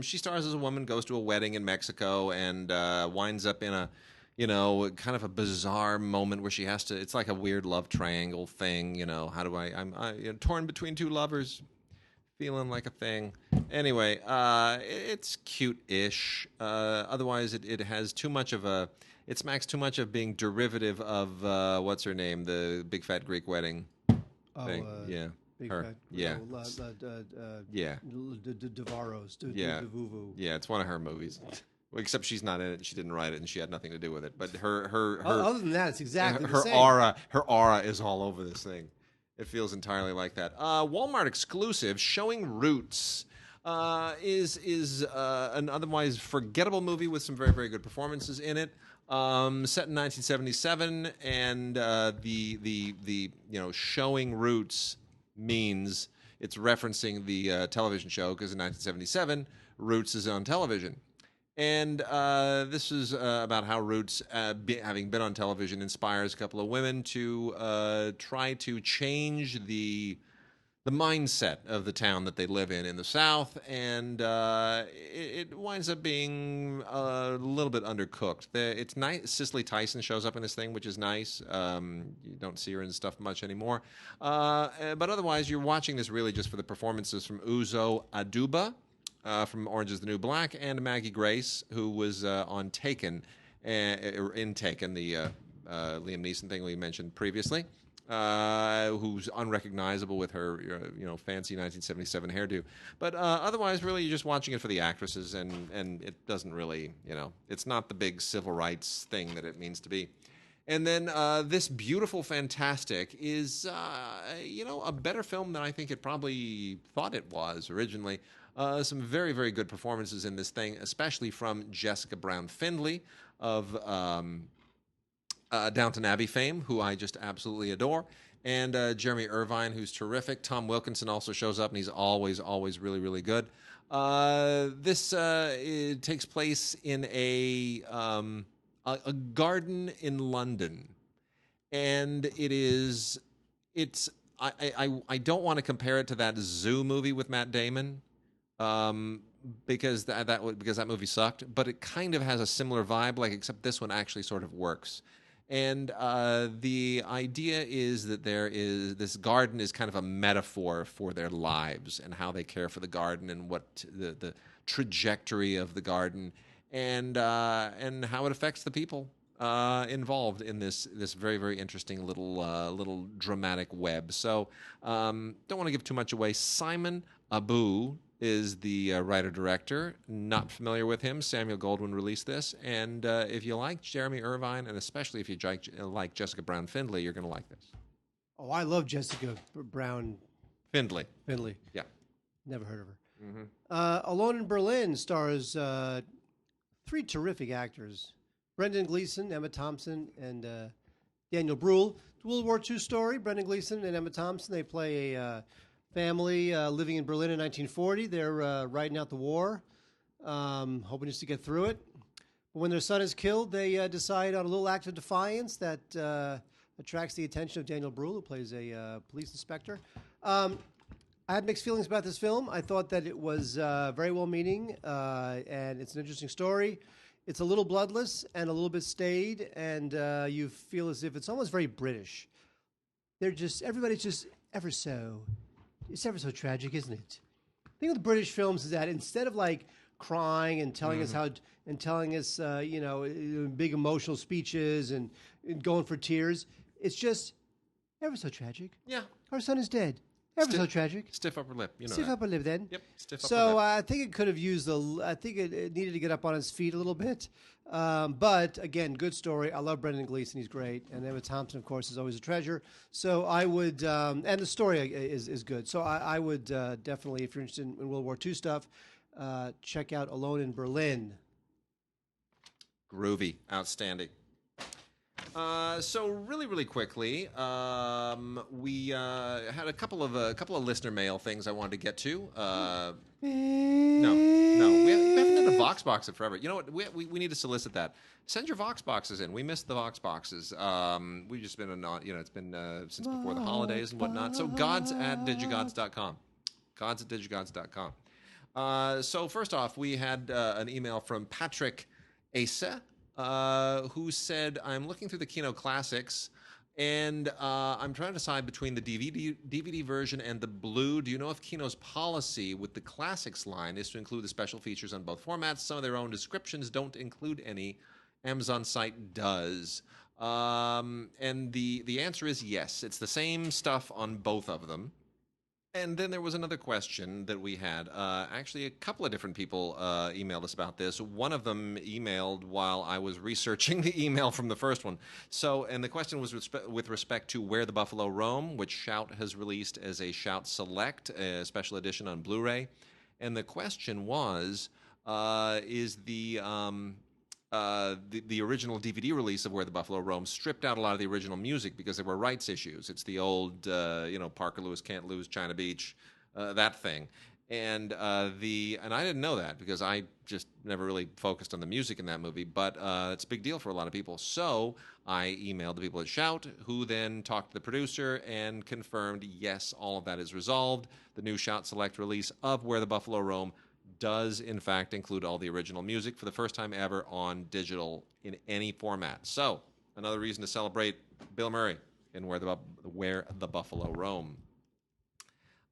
she stars as a woman, goes to a wedding in Mexico, and winds up in a, kind of a bizarre moment where she has to. It's like a weird love triangle thing. How do I'm torn between two lovers, feeling like a thing. Anyway, it's cute-ish. Otherwise, it has too much of a. It smacks too much of being derivative of what's her name, the Big Fat Greek Wedding thing. Yeah. Big Her. Fat, Yeah. Yeah. Devaros. Yeah. Devuvu. Yeah, it's one of her movies. Well, except she's not in it. She didn't write it, and she had nothing to do with it. But her Other than that, it's exactly the her same. aura is all over this thing. It feels entirely like that. Walmart exclusive, Showing Roots, is an otherwise forgettable movie with some very, very good performances in it. Set in 1977, and the Showing Roots means it's referencing the television show, because in 1977, Roots is on television. And this is about how Roots, having been on television, inspires a couple of women to try to change the mindset of the town that they live in the South, and it winds up being a little bit undercooked. It's nice. Cicely Tyson shows up in this thing, which is nice. You don't see her in stuff much anymore. But otherwise, you're watching this really just for the performances from Uzo Aduba, from Orange is the New Black, and Maggie Grace, who was on Taken, in Taken, the Liam Neeson thing we mentioned previously, who's unrecognizable with her, fancy 1977 hairdo. But otherwise, really, you're just watching it for the actresses, and it doesn't really, it's not the big civil rights thing that it means to be. And then this beautiful fantastic is, a better film than I think it probably thought it was originally. Some very, very good performances in this thing, especially from Jessica Brown Findlay of Downton Abbey fame, who I just absolutely adore, and Jeremy Irvine, who's terrific. Tom Wilkinson also shows up, and he's always, always really, really good. This it takes place in a garden in London, and it's. I don't want to compare it to that Zoo movie with Matt Damon. Because that movie sucked, but it kind of has a similar vibe, except this one actually sort of works. And the idea is that this garden is kind of a metaphor for their lives and how they care for the garden and what the trajectory of the garden and how it affects the people involved in this very, very interesting little dramatic web. So don't want to give too much away. Simon Abu is the writer-director. Not familiar with him. Samuel Goldwyn released this. And if you like Jeremy Irvine, and especially if you like Jessica Brown Findlay, you're going to like this. Oh, I love Jessica Brown Findlay. Yeah. Never heard of her. Mm-hmm. Alone in Berlin stars three terrific actors. Brendan Gleeson, Emma Thompson, and Daniel Bruhl. It's a World War II story. Brendan Gleeson and Emma Thompson, they play a family living in Berlin in 1940. They're riding out the war, hoping just to get through it. But when their son is killed, they decide on a little act of defiance that attracts the attention of Daniel Bruhl, who plays a police inspector. I had mixed feelings about this film. I thought that it was very well-meaning, and it's an interesting story. It's a little bloodless and a little bit staid, and you feel as if it's almost very British. Everybody's just it's ever so tragic, isn't it? The thing with British films is that instead of crying and telling us big emotional speeches and going for tears, it's just Ever so tragic. Yeah. Our son is dead. Ever so tragic. Stiff upper lip. You know Stiff that. upper lip then. Yep. Stiff upper So lip. I think it could have used I think it needed to get up on its feet a little bit. But again, good story. I love Brendan Gleeson. He's great. And Emma Thompson, of course, is always a treasure. So I would, and the story is good. So I would definitely, if you're interested in World War II stuff, check out Alone in Berlin. Groovy. Outstanding. So really quickly, we had a couple of listener mail things I wanted to get to. No, we haven't done a Vox box in forever. You know what? We need to solicit that. Send your Vox boxes in. We missed the Vox boxes. We've just been it's been since before the holidays and whatnot. So gods@digigods.com. Gods@digigods.com. So first off, we had an email from Patrick Asa. Who said, I'm looking through the Kino Classics, and I'm trying to decide between the DVD version and the Blue. Do you know if Kino's policy with the Classics line is to include the special features on both formats? Some of their own descriptions don't include any. Amazon site does. And the answer is yes. It's the same stuff on both of them. And then there was another question that we had. Actually, a couple of different people emailed us about this. One of them emailed while I was researching the email from the first one. So, and the question was with respect to Where the Buffalo Roam, which Shout has released as a Shout Select, a special edition on Blu-ray. And the question was, is the original DVD release of Where the Buffalo Roam stripped out a lot of the original music because there were rights issues. It's the old, Parker Lewis Can't Lose, China Beach, that thing. And I didn't know that because I just never really focused on the music in that movie. But it's a big deal for a lot of people. So I emailed the people at Shout, who then talked to the producer and confirmed, yes, all of that is resolved. The new Shout Select release of Where the Buffalo Roam does, in fact, include all the original music for the first time ever on digital in any format. So, another reason to celebrate Bill Murray in Where the Buffalo Roam.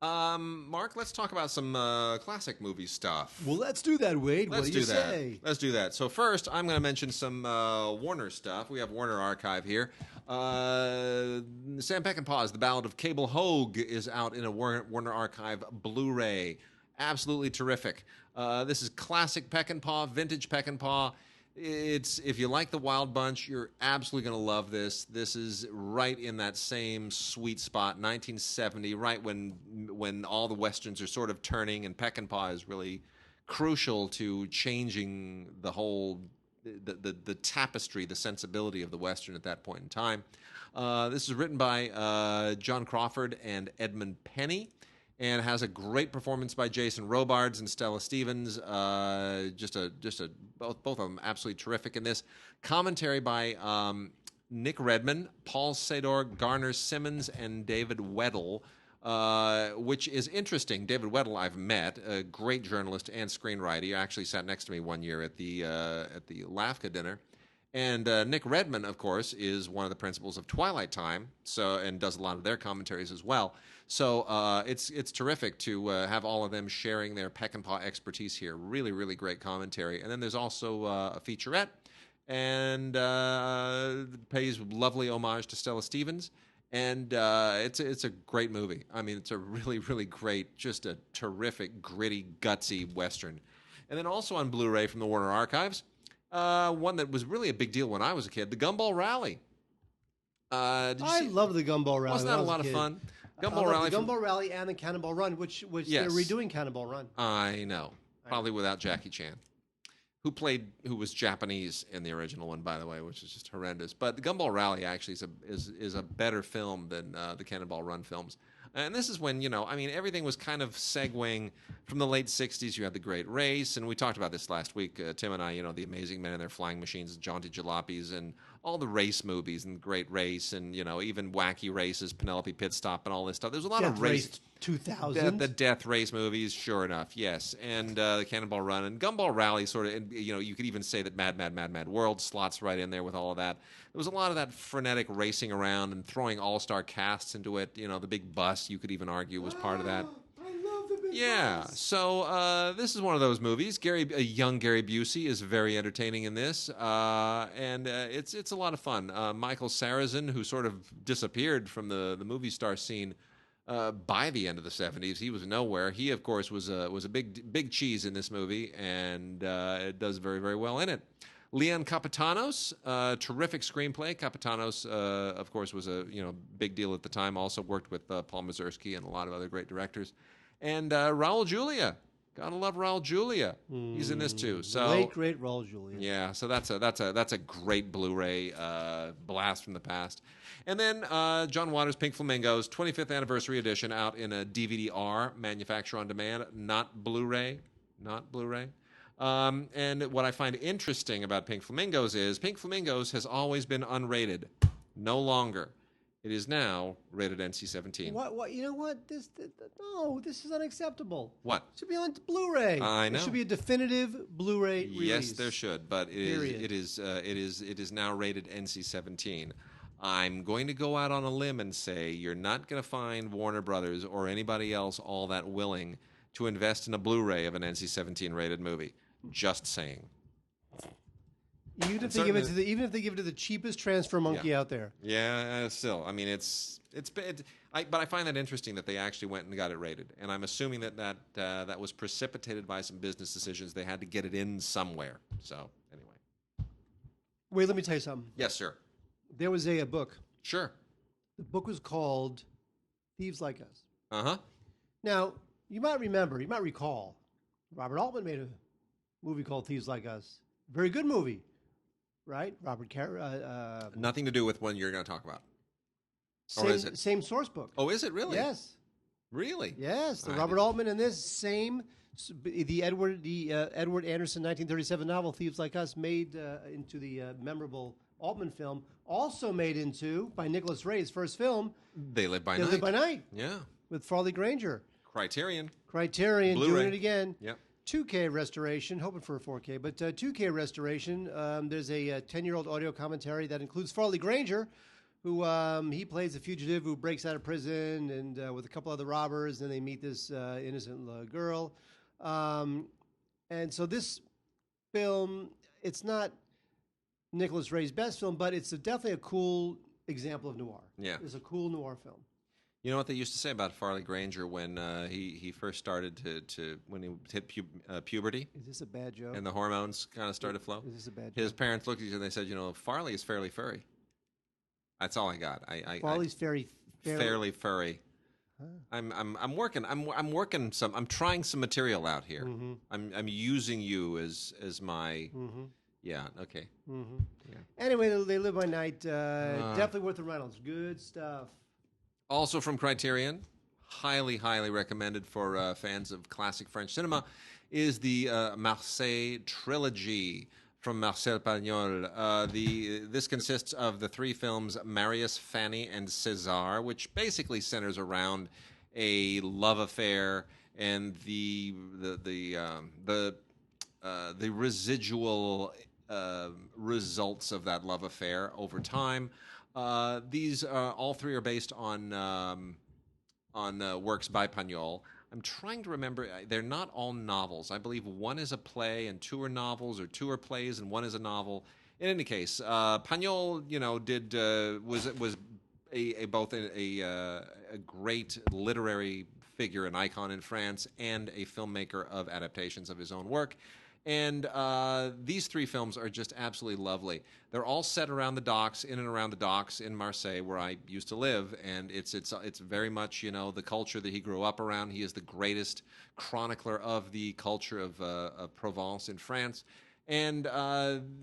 Mark, let's talk about some classic movie stuff. Well, let's do that, Wade. Let's what do you do that. say? Let's do that. So first, I'm going to mention some Warner stuff. We have Warner Archive here. Sam Peckinpah's The Ballad of Cable Hogue is out in a Warner Archive Blu-ray. Absolutely terrific. This is classic Peckinpah, vintage Peckinpah. If you like The Wild Bunch, you're absolutely going to love this. This is right in that same sweet spot, 1970, right when all the westerns are sort of turning, and Peckinpah is really crucial to changing the whole the tapestry, the sensibility of the western at that point in time. This is written by John Crawford and Edmund Penny, and has a great performance by Jason Robards and Stella Stevens. Both of them absolutely terrific in this. Commentary by Nick Redman, Paul Sador, Garner Simmons, and David Weddle, which is interesting. David Weddle I've met, a great journalist and screenwriter. He actually sat next to me one year at the LAFCA dinner. And Nick Redman, of course, is one of the principals of Twilight Time, and does a lot of their commentaries as well. So it's terrific to have all of them sharing their Peckinpah expertise here. Really, really great commentary. And then there's also a featurette, and pays lovely homage to Stella Stevens. And it's a great movie. I mean, it's a really, really great, just a terrific, gritty, gutsy Western. And then also on Blu-ray from the Warner Archives, one that was really a big deal when I was a kid, the Gumball Rally. I love the Gumball Rally. Wasn't that a lot of fun? Gumball Rally. The Gumball Rally and the Cannonball Run, which Yes. they're redoing Cannonball Run. I know. Probably without Jackie Chan, who was Japanese in the original one, by the way, which is just horrendous. But the Gumball Rally actually is a better film than the Cannonball Run films. And this is when, everything was kind of segueing from the late 60s. You had The Great Race, and we talked about this last week, Tim and I, The Amazing Men and Their Flying Machines, Jaunty Jalopies, and all the race movies, and Great Race, and, even Wacky Races, Penelope Pit Stop, and all this stuff. There's a lot of race. 2000. The Death Race movies, sure enough, yes. And the Cannonball Run and Gumball Rally sort of, and, you could even say that Mad, Mad, Mad, Mad World slots right in there with all of that. There was a lot of that frenetic racing around and throwing all-star casts into it. The big bus, you could even argue, was part of that. I love the big Yeah, so this is one of those movies. A young Gary Busey is very entertaining in this, and it's a lot of fun. Michael Sarrazin, who sort of disappeared from the movie star scene by the end of the 70s, he was nowhere. He, of course, was a big cheese in this movie, and it does very, very well in it. Leon Kapitanos, terrific screenplay. Kapitanos, of course, was a big deal at the time. Also worked with Paul Mazursky and a lot of other great directors. And Raul Julia, gotta love Raul Julia. He's in this too. So late great Raul Julia. Yeah, so that's a great Blu-ray blast from the past. And then John Waters' Pink Flamingos 25th anniversary edition out in a DVD-R, manufacturer on demand, not Blu-ray. And what I find interesting about Pink Flamingos is Pink Flamingos has always been unrated. No longer. It is now rated NC-17. What? You know what? This is unacceptable. What? It should be on Blu-ray. I know. It should be a definitive Blu-ray release. Yes, there should, but it is now rated NC-17. I'm going to go out on a limb and say you're not going to find Warner Brothers or anybody else all that willing to invest in a Blu-ray of an NC-17 rated movie. Just saying. Even if they give it to the cheapest transfer monkey out there. Yeah, still. I mean, it's bad. But I find that interesting that they actually went and got it rated, and I'm assuming that was precipitated by some business decisions. They had to get it in somewhere. So anyway. Wait, let me tell you something. Yes, sir. There was a book. Sure. The book was called Thieves Like Us. Uh-huh. Now, you might recall, Robert Altman made a movie called Thieves Like Us. Very good movie, right? Nothing to do with one you're going to talk about. Same, or is it? Same source book. Oh, is it really? Yes. Really? Yes. The Robert Altman in this same, the Edward Anderson 1937 novel Thieves Like Us made into the memorable Altman film, also made into, by Nicholas Ray's first film, They Live by Night. They Live by Night. Yeah. With Farley Granger. Criterion Blu-ray. Doing it again. Yep. 2K restoration, hoping for a 4K, but 2K restoration. There's a 10-year-old audio commentary that includes Farley Granger, who he plays a fugitive who breaks out of prison and with a couple other robbers, and they meet this innocent girl. And so this film, it's not Nicholas Ray's best film, but it's definitely a cool example of noir. Yeah. It's a cool noir film. You know what they used to say about Farley Granger when he first started when he hit puberty? Is this a bad joke? And the hormones kind of started to flow? Is this a bad joke? His parents looked at each other and they said, Farley is fairly furry. That's all I got. Farley's fairly furry. Huh. I'm working some. I'm trying some material out here. Mm-hmm. I'm using you as my. Mm-hmm. Yeah. Okay. Mm-hmm. Yeah. Anyway, They Live by Night. Definitely worth the Reynolds. Good stuff. Also from Criterion, highly, highly recommended for fans of classic French cinema, is the Marseille Trilogy from Marcel Pagnol. This consists of the three films Marius, Fanny, and César, which basically centers around a love affair and the residual results of that love affair over time. These all three are based on works by Pagnol. I'm trying to remember. They're not all novels. I believe one is a play and two are novels, or two are plays and one is a novel. In any case, Pagnol, was both a great literary figure, an icon in France, and a filmmaker of adaptations of his own work. And these three films are just absolutely lovely. They're all set around the docks, in and around the docks in Marseille, where I used to live. And it's very much, the culture that he grew up around. He is the greatest chronicler of the culture of Provence in France. And,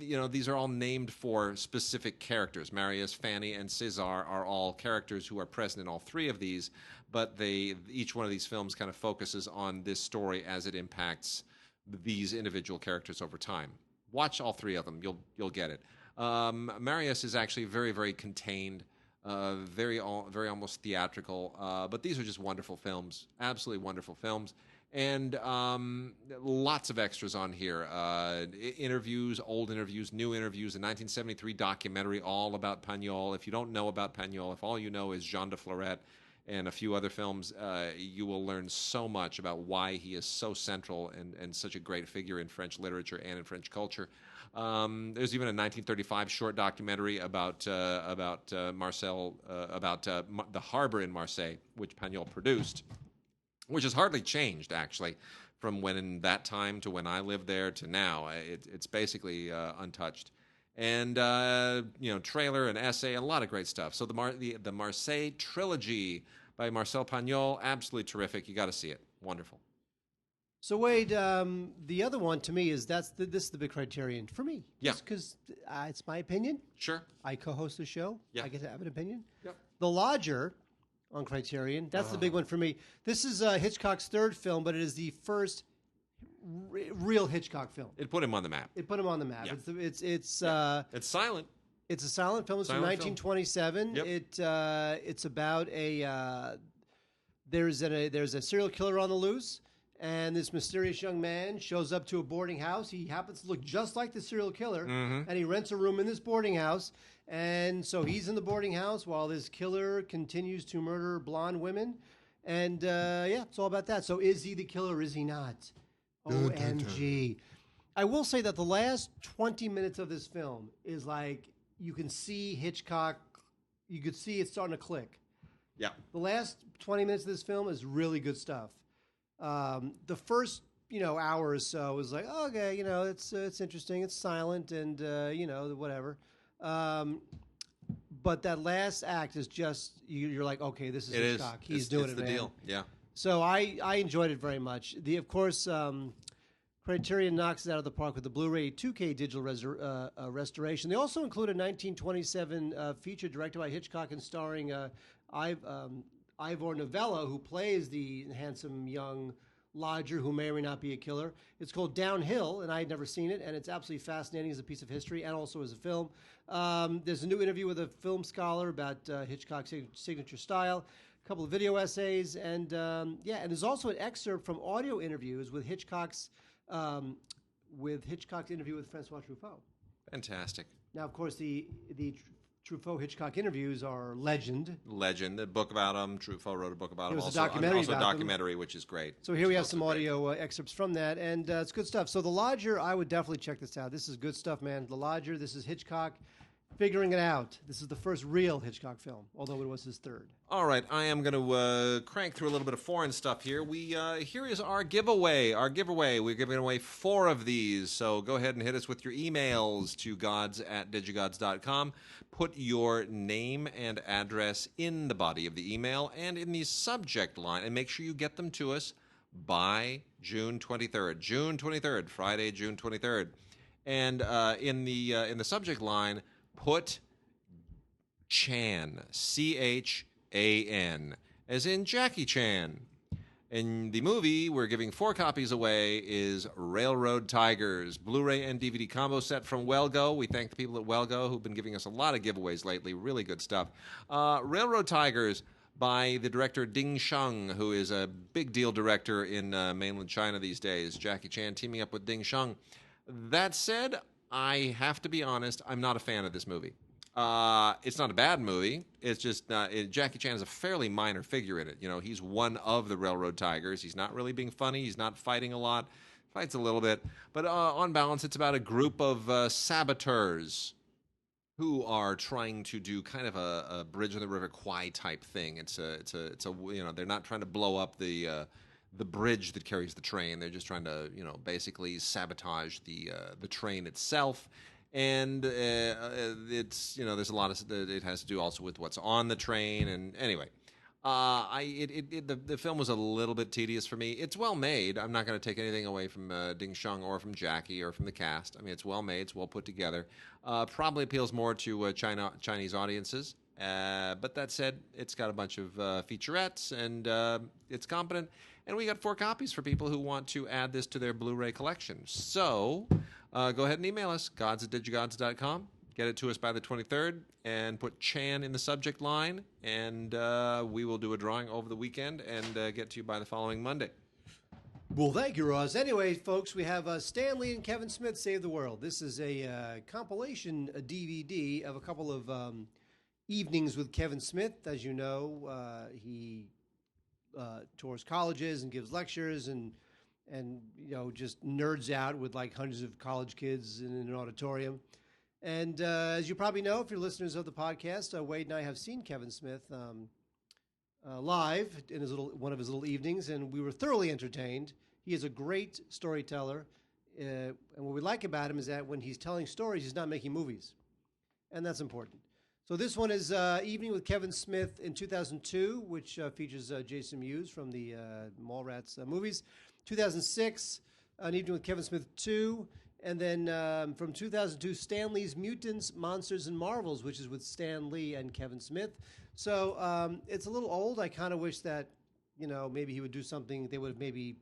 these are all named for specific characters. Marius, Fanny, and César are all characters who are present in all three of these. But each one of these films kind of focuses on this story as it impacts these individual characters over time. Watch all three of them; you'll get it. Marius is actually very, very contained, very almost theatrical. But these are just wonderful films, absolutely wonderful films, and lots of extras on here. Interviews, old interviews, new interviews. A 1973 documentary all about Pagnol. If you don't know about Pagnol, if all you know is Jean de Florette and a few other films, you will learn so much about why he is so central and such a great figure in French literature and in French culture. There's even a 1935 short documentary about Marcel, about the harbor in Marseille, which Pagnol produced, which has hardly changed, actually, from when in that time to when I lived there to now. It's basically untouched. And, trailer and essay, a lot of great stuff. So the Marseille Trilogy by Marcel Pagnol, absolutely terrific. You got to see it. Wonderful. So Wade, the other one to me is this is the big criterion for me. Yeah. Because it's my opinion. Sure. I co-host the show. Yeah. I get to have an opinion. Yep. The Lodger on Criterion. That's the big one for me. This is Hitchcock's third film, but it is the first real Hitchcock film. It put him on the map. It put him on the map. Yeah. It's silent. It's a silent film. It's from Silent film. 1927. Yep. It's about there's a serial killer on the loose, and this mysterious young man shows up to a boarding house. He happens to look just like the serial killer, and he rents a room in this boarding house. And so he's in the boarding house while this killer continues to murder blonde women. And it's all about that. So is he the killer? Is he not? OMG. I will say that the last 20 minutes of this film is like, you can see Hitchcock, you could see it starting to click. Yeah. The last 20 minutes of this film is really good stuff. The first, hour or so is like, okay, it's interesting, it's silent, and whatever. But that last act is just you're like, okay, this is Hitchcock. He's doing it, the man. deal. Yeah. So I enjoyed it very much. Of course, Criterion knocks it out of the park with the Blu-ray 2K digital restoration. They also include a 1927 feature directed by Hitchcock and starring Ivor Novello, who plays the handsome young lodger who may or may not be a killer. It's called Downhill, and I had never seen it, and it's absolutely fascinating as a piece of history and also as a film. There's a new interview with a film scholar about Hitchcock's signature style, a couple of video essays, and there's also an excerpt from audio interviews with Hitchcock's interview with Francois Truffaut. Fantastic. Now, of course, the Truffaut-Hitchcock interviews are legend. The book about him. Truffaut wrote a book about him. There was also, a documentary also a about documentary, which is great. So here we have some audio excerpts from that, and it's good stuff. So The Lodger, I would definitely check this out. This is good stuff, man. The Lodger, this is Hitchcock figuring it out. This is the first real Hitchcock film, although it was his third. All right, I am going to crank through a little bit of foreign stuff here. Here is our giveaway. We're giving away 4 of these, so go ahead and hit us with your emails to gods@digigods.com. Put your name and address in the body of the email and in the subject line, and make sure you get them to us by June 23rd. June 23rd, Friday, June 23rd. And in the subject line, put Chan, Chan, as in Jackie Chan. And the movie we're giving 4 copies away is Railroad Tigers, Blu-ray and DVD combo set from Wellgo. We thank the people at Wellgo who've been giving us a lot of giveaways lately. Really good stuff. Railroad Tigers by the director Ding Sheng, who is a big deal director in mainland China these days. Jackie Chan teaming up with Ding Sheng. That said, I have to be honest, I'm not a fan of this movie. It's not a bad movie. It's just Jackie Chan is a fairly minor figure in it. He's one of the Railroad Tigers. He's not really being funny. He's not fighting a lot. Fights a little bit. But on balance, it's about a group of saboteurs who are trying to do kind of a Bridge on the River Kwai type thing. It's a they're not trying to blow up the bridge that carries the train. They're just trying to, basically sabotage the train itself. And it's, there's a lot of it has to do also with what's on the train. And anyway, the film was a little bit tedious for me. It's well made. I'm not going to take anything away from Ding Sheng or from Jackie or from the cast. I mean, it's well made. It's well put together. Probably appeals more to Chinese audiences. But that said, it's got a bunch of featurettes and it's competent. And we got 4 copies for people who want to add this to their Blu-ray collection. So go ahead and email us, gods@digigods.com. Get it to us by the 23rd and put Chan in the subject line. And we will do a drawing over the weekend and get to you by the following Monday. Well, thank you, Ross. Anyway, folks, we have Stanley and Kevin Smith Save the World. This is a compilation, a DVD of a couple of Evenings with Kevin Smith. As you know, he tours colleges and gives lectures and just nerds out with like hundreds of college kids in an auditorium. And as you probably know, if you're listeners of the podcast, Wade and I have seen Kevin Smith live in one of his little evenings, and we were thoroughly entertained. He is a great storyteller, and what we like about him is that when he's telling stories, he's not making movies, and that's important. So this one is Evening with Kevin Smith in 2002, which features Jason Mewes from the Mallrats movies. 2006, An Evening with Kevin Smith 2. And then from 2002, Stan Lee's Mutants, Monsters, and Marvels, which is with Stan Lee and Kevin Smith. So it's a little old. I kind of wish that, maybe he would do something. They would have maybe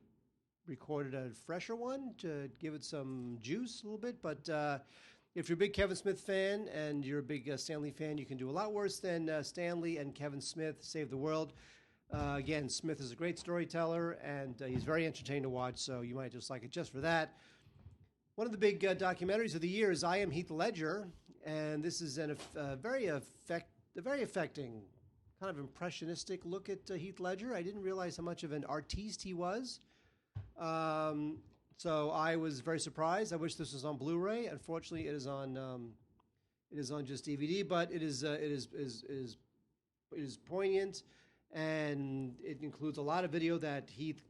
recorded a fresher one to give it some juice a little bit. But if you're a big Kevin Smith fan and you're a big Stan Lee fan, you can do a lot worse than Stan Lee and Kevin Smith Save the World. Again, Smith is a great storyteller, and he's very entertaining to watch, so you might just like it just for that. One of the big documentaries of the year is I Am Heath Ledger, and this is a very affecting, kind of impressionistic look at Heath Ledger. I didn't realize how much of an artiste he was. So I was very surprised. I wish this was on Blu-ray. Unfortunately, it is on just DVD, but it is poignant, and it includes a lot of video that Heath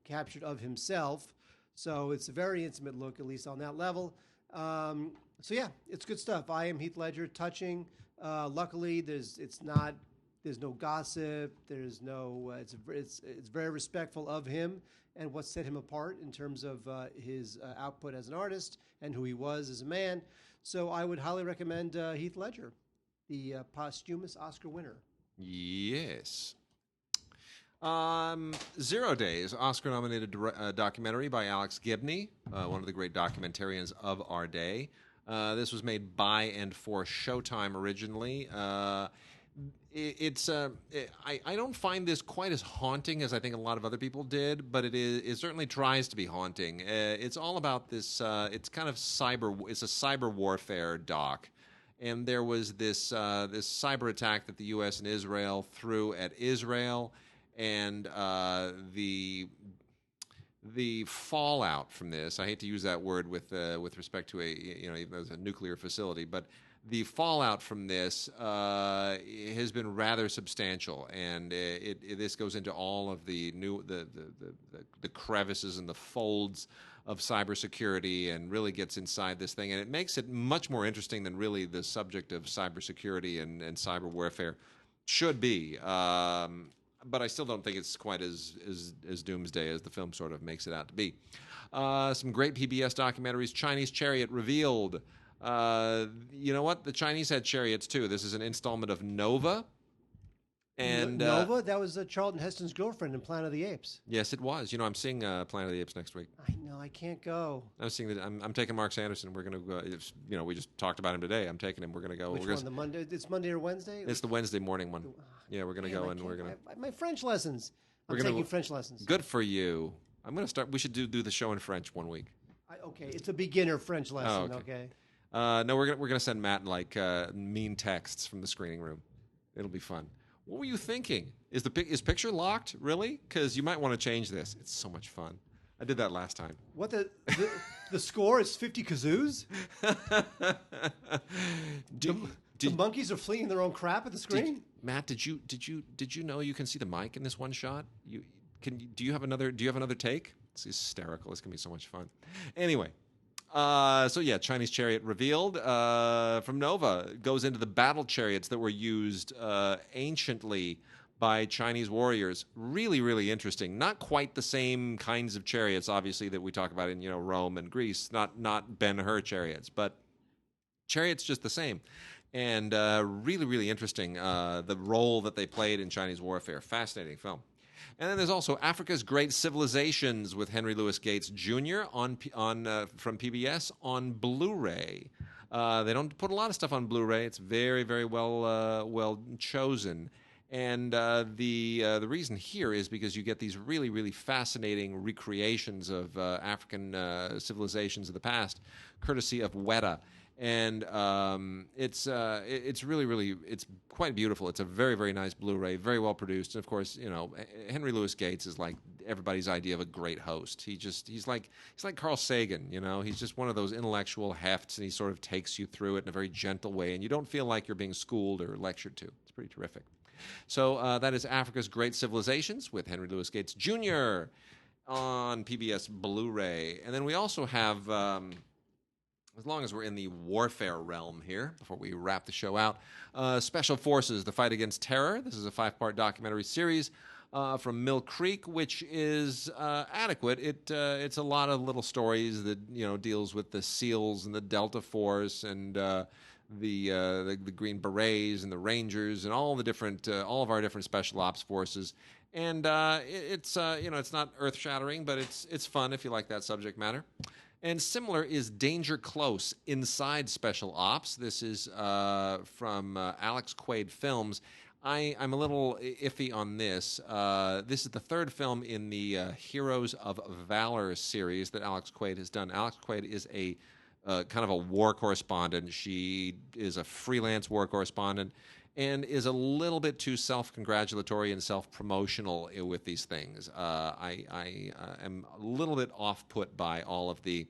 captured of himself. So it's a very intimate look, at least on that level. So yeah, it's good stuff. I Am Heath Ledger, touching. Luckily, there's no gossip. There's no. It's very respectful of him and what set him apart in terms of his output as an artist and who he was as a man. So I would highly recommend Heath Ledger, the posthumous Oscar winner. Yes. 0 Days, Oscar-nominated documentary by Alex Gibney, one of the great documentarians of our day. This was made by and for Showtime originally. I don't find this quite as haunting as I think a lot of other people did, but it certainly tries to be haunting. It's all about this. It's kind of it's a cyber warfare doc. And there was this cyber attack that the U.S. and Israel threw at Israel. And the fallout from this, I hate to use that word with respect to even though it's a nuclear facility, but the fallout from this has been rather substantial, and this goes into all of the crevices and the folds of cybersecurity, and really gets inside this thing, and it makes it much more interesting than really the subject of cybersecurity and cyber warfare should be. But I still don't think it's quite as doomsday as the film sort of makes it out to be. Some great PBS documentaries. Chinese Chariot revealed. You know what? The Chinese had chariots too. This is an installment of Nova. And Nova? That was Charlton Heston's girlfriend in Planet of the Apes. Yes, it was. I'm seeing Planet of the Apes next week. I know. I can't go. I'm taking Mark Sanderson. We're going to go. We just talked about him today. I'm taking him. We're going to go. Which one? The Monday? It's Monday or Wednesday? It's the Wednesday morning one. Yeah, we're going to go, and we're going to. My French lessons. I'm taking French lessons. Good for you. I'm going to start. We should do the show in French one week. Okay, it's a beginner French lesson. Oh, okay. No, we're gonna send Matt mean texts from the screening room. It'll be fun. What were you thinking? Is picture locked? Really? Because you might want to change this. It's so much fun. I did that last time. What the score is 50 kazoos? The monkeys are flinging their own crap at the screen. Matt, did you know you can see the mic in this one shot? Do you have another take? It's hysterical. It's gonna be so much fun. Anyway. So yeah, Chinese Chariot revealed from Nova. Goes into the battle chariots that were used anciently by Chinese warriors. Really, really interesting. Not quite the same kinds of chariots, obviously, that we talk about in Rome and Greece. Not Ben-Hur chariots, but chariots just the same. And really, really interesting. The role that they played in Chinese warfare. Fascinating film. And then there's also Africa's Great Civilizations with Henry Louis Gates Jr. from PBS on Blu-ray. They don't put a lot of stuff on Blu-ray. It's very, very well chosen. And the reason here is because you get these really, really fascinating recreations of African civilizations of the past, courtesy of Weta. And it's really it's quite beautiful. It's a very, very nice Blu-ray, very well produced. And of course, Henry Louis Gates is like everybody's idea of a great host. He's like Carl Sagan. He's just one of those intellectual hefts, and he sort of takes you through it in a very gentle way, and you don't feel like you're being schooled or lectured to. It's pretty terrific. So that is Africa's Great Civilizations with Henry Louis Gates Jr. on PBS Blu-ray. And then we also have, as long as we're in the warfare realm here, before we wrap the show out, Special Forces, The Fight Against Terror. This is a 5-part documentary series from Mill Creek, which is adequate. It's a lot of little stories that, deals with the SEALs and the Delta Force and the Green Berets and the Rangers and all the different all of our different special ops forces, and it's not earth shattering, but it's fun if you like that subject matter. And similar is Danger Close Inside Special Ops. This is from Alex Quaid Films. I'm a little iffy on this. This is the third film in the Heroes of Valor series that Alex Quaid has done. Alex Quaid is a kind of a war correspondent. She is a freelance war correspondent and is a little bit too self-congratulatory and self-promotional with these things. I am a little bit off-put by all of the,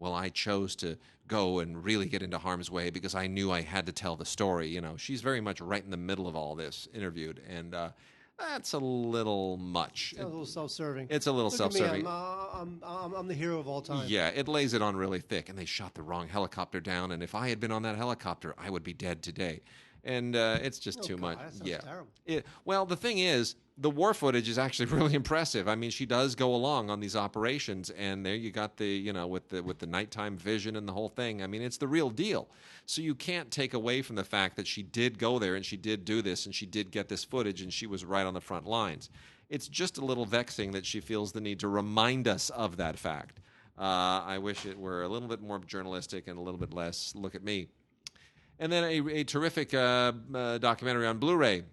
I chose to go and really get into harm's way because I knew I had to tell the story. She's very much right in the middle of all this, interviewed, and that's a little much. It's a little self-serving. It's a little Look self-serving. At me, I'm the hero of all time. Yeah, it lays it on really thick, and they shot the wrong helicopter down, and if I had been on that helicopter, I would be dead today. And it's just too much. That sounds Yeah. terrible. The thing is, the war footage is actually really impressive. I mean, she does go along on these operations, and there you got the, with the nighttime vision and the whole thing. I mean, it's the real deal. So you can't take away from the fact that she did go there and she did do this and she did get this footage and she was right on the front lines. It's just a little vexing that she feels the need to remind us of that fact. I wish it were a little bit more journalistic and a little bit less look at me. And then a terrific documentary on Blu-ray,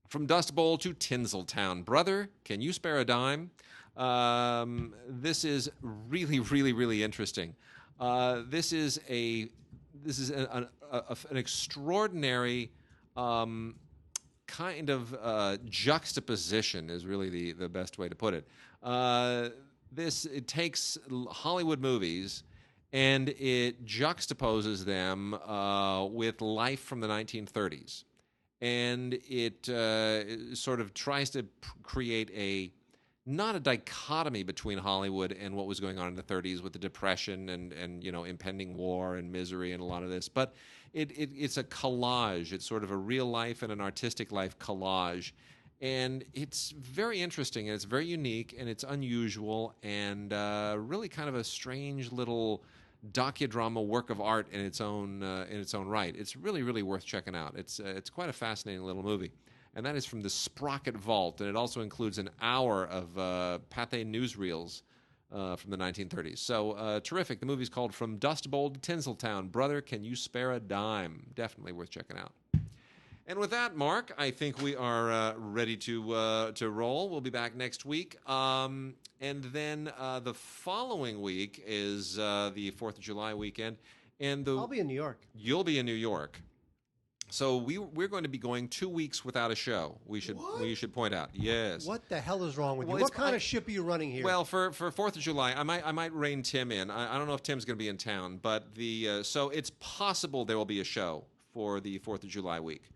From Dust Bowl to Tinseltown. Brother, Can You Spare a Dime? This is really, really, really interesting. This is an extraordinary kind of juxtaposition is really the best way to put it. It takes Hollywood movies and it juxtaposes them with life from the 1930s. And it sort of tries to create not a dichotomy between Hollywood and what was going on in the 30s with the Depression and impending war and misery and a lot of this, but it's a collage. It's sort of a real life and an artistic life collage. And it's very interesting, and it's very unique, and it's unusual, and really kind of a strange little docudrama work of art in its own right. It's really, really worth checking out. It's quite a fascinating little movie. And that is from the Sprocket Vault, and it also includes an hour of Pathé newsreels from the 1930s. So terrific. The movie's called From Dust Bowl to Tinseltown. Brother, Can You Spare a Dime? Definitely worth checking out. And with that, Mark, I think we are ready to roll. We'll be back next week. And then the following week is the 4th of July weekend. And I'll be in New York. You'll be in New York. So we're going to be going 2 weeks without a show. We should point out. Yes. What the hell is wrong with you? Well, What kind of ship are you running here? Well, for 4th of July, I might rein Tim in. I don't know if Tim's going to be in town, but so it's possible there will be a show for the 4th of July week.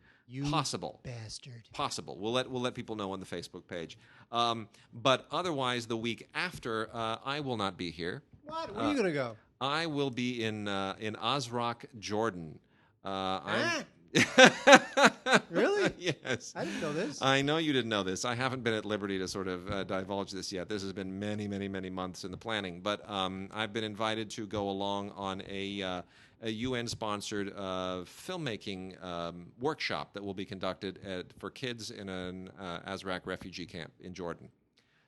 Possible bastard. Possible. We'll let people know on the Facebook page. But otherwise, the week after, I will not be here. What? Where are you going to go? I will be in Ozrock, Jordan. Really? Yes. I didn't know this. I know you didn't know this. I haven't been at liberty to sort of divulge this yet. This has been many, many, many months in the planning. But I've been invited to go along on a UN-sponsored filmmaking workshop that will be conducted for kids in an Azraq refugee camp in Jordan.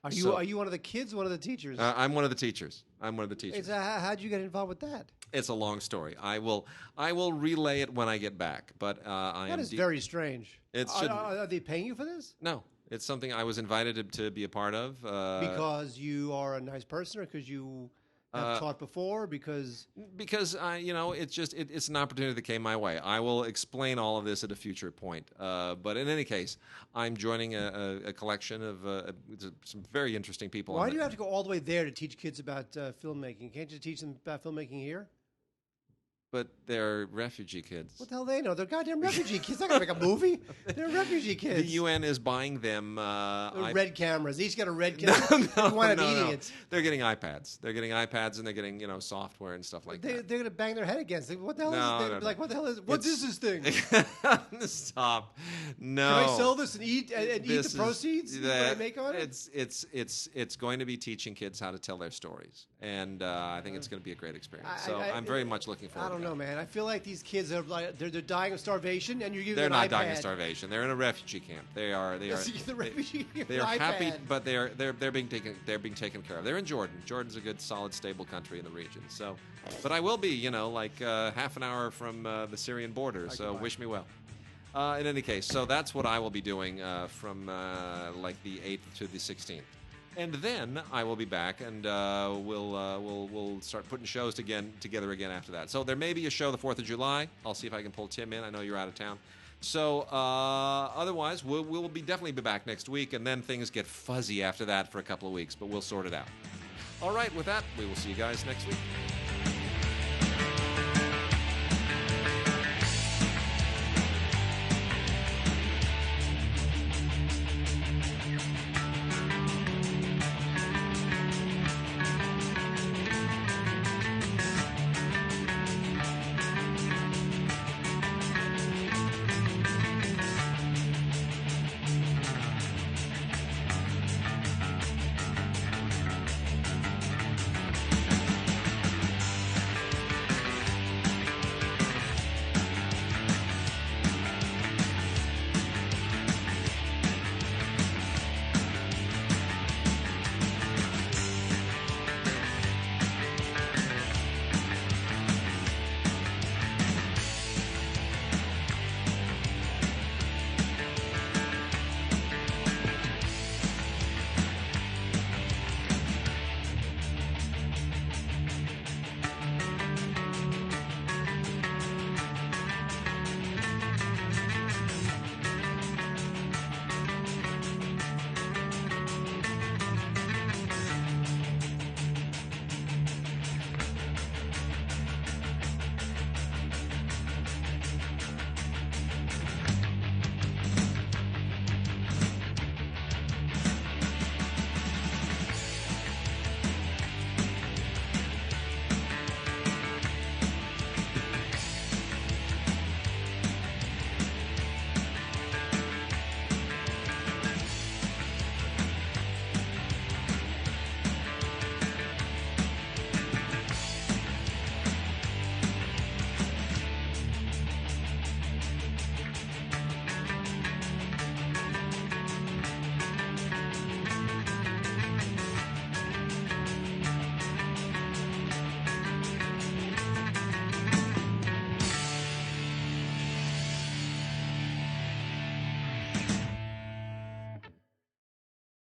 Are you one of the kids or one of the teachers? I'm one of the teachers. How'd you get involved with that? It's a long story. I will relay it when I get back. But that is very strange. Are they paying you for this? No, it's something I was invited to be a part of. Because you are a nice person, or because you have taught before? Because it's an opportunity that came my way. I will explain all of this at a future point. But in any case, I'm joining a collection of some very interesting people. why do you have to go all the way there to teach kids about filmmaking? Can't you teach them about filmmaking here? But they're refugee kids. What the hell they know? They're goddamn refugee kids. They're not going to make a movie. They're refugee kids. The UN is buying them red cameras. They each got a red camera. No. Idiots. They're getting iPads. They're getting iPads, and they're getting software and stuff like that. They're going to bang their head against it. What the hell is this? No. Like, what the hell is? What is this thing? Stop. No. Can I sell this and eat the proceeds that I make on it? It's going to be teaching kids how to tell their stories, and I think it's going to be a great experience. I'm very much looking forward. I don't know, man. I feel like these kids are like they're dying of starvation, and you're giving them an iPad. They're not dying of starvation. They're in a refugee camp. They are the refugee. They are happy, but they're being taken care of. They're in Jordan. Jordan's a good, solid, stable country in the region. So, but I will be, half an hour from the Syrian border. So wish me well. In any case, so that's what I will be doing from the 8th to the 16th. And then I will be back, and we'll start putting shows together again after that. So there may be a show the 4th of July. I'll see if I can pull Tim in. I know you're out of town. So otherwise, we'll definitely be back next week, and then things get fuzzy after that for a couple of weeks, but we'll sort it out. All right, with that, we will see you guys next week.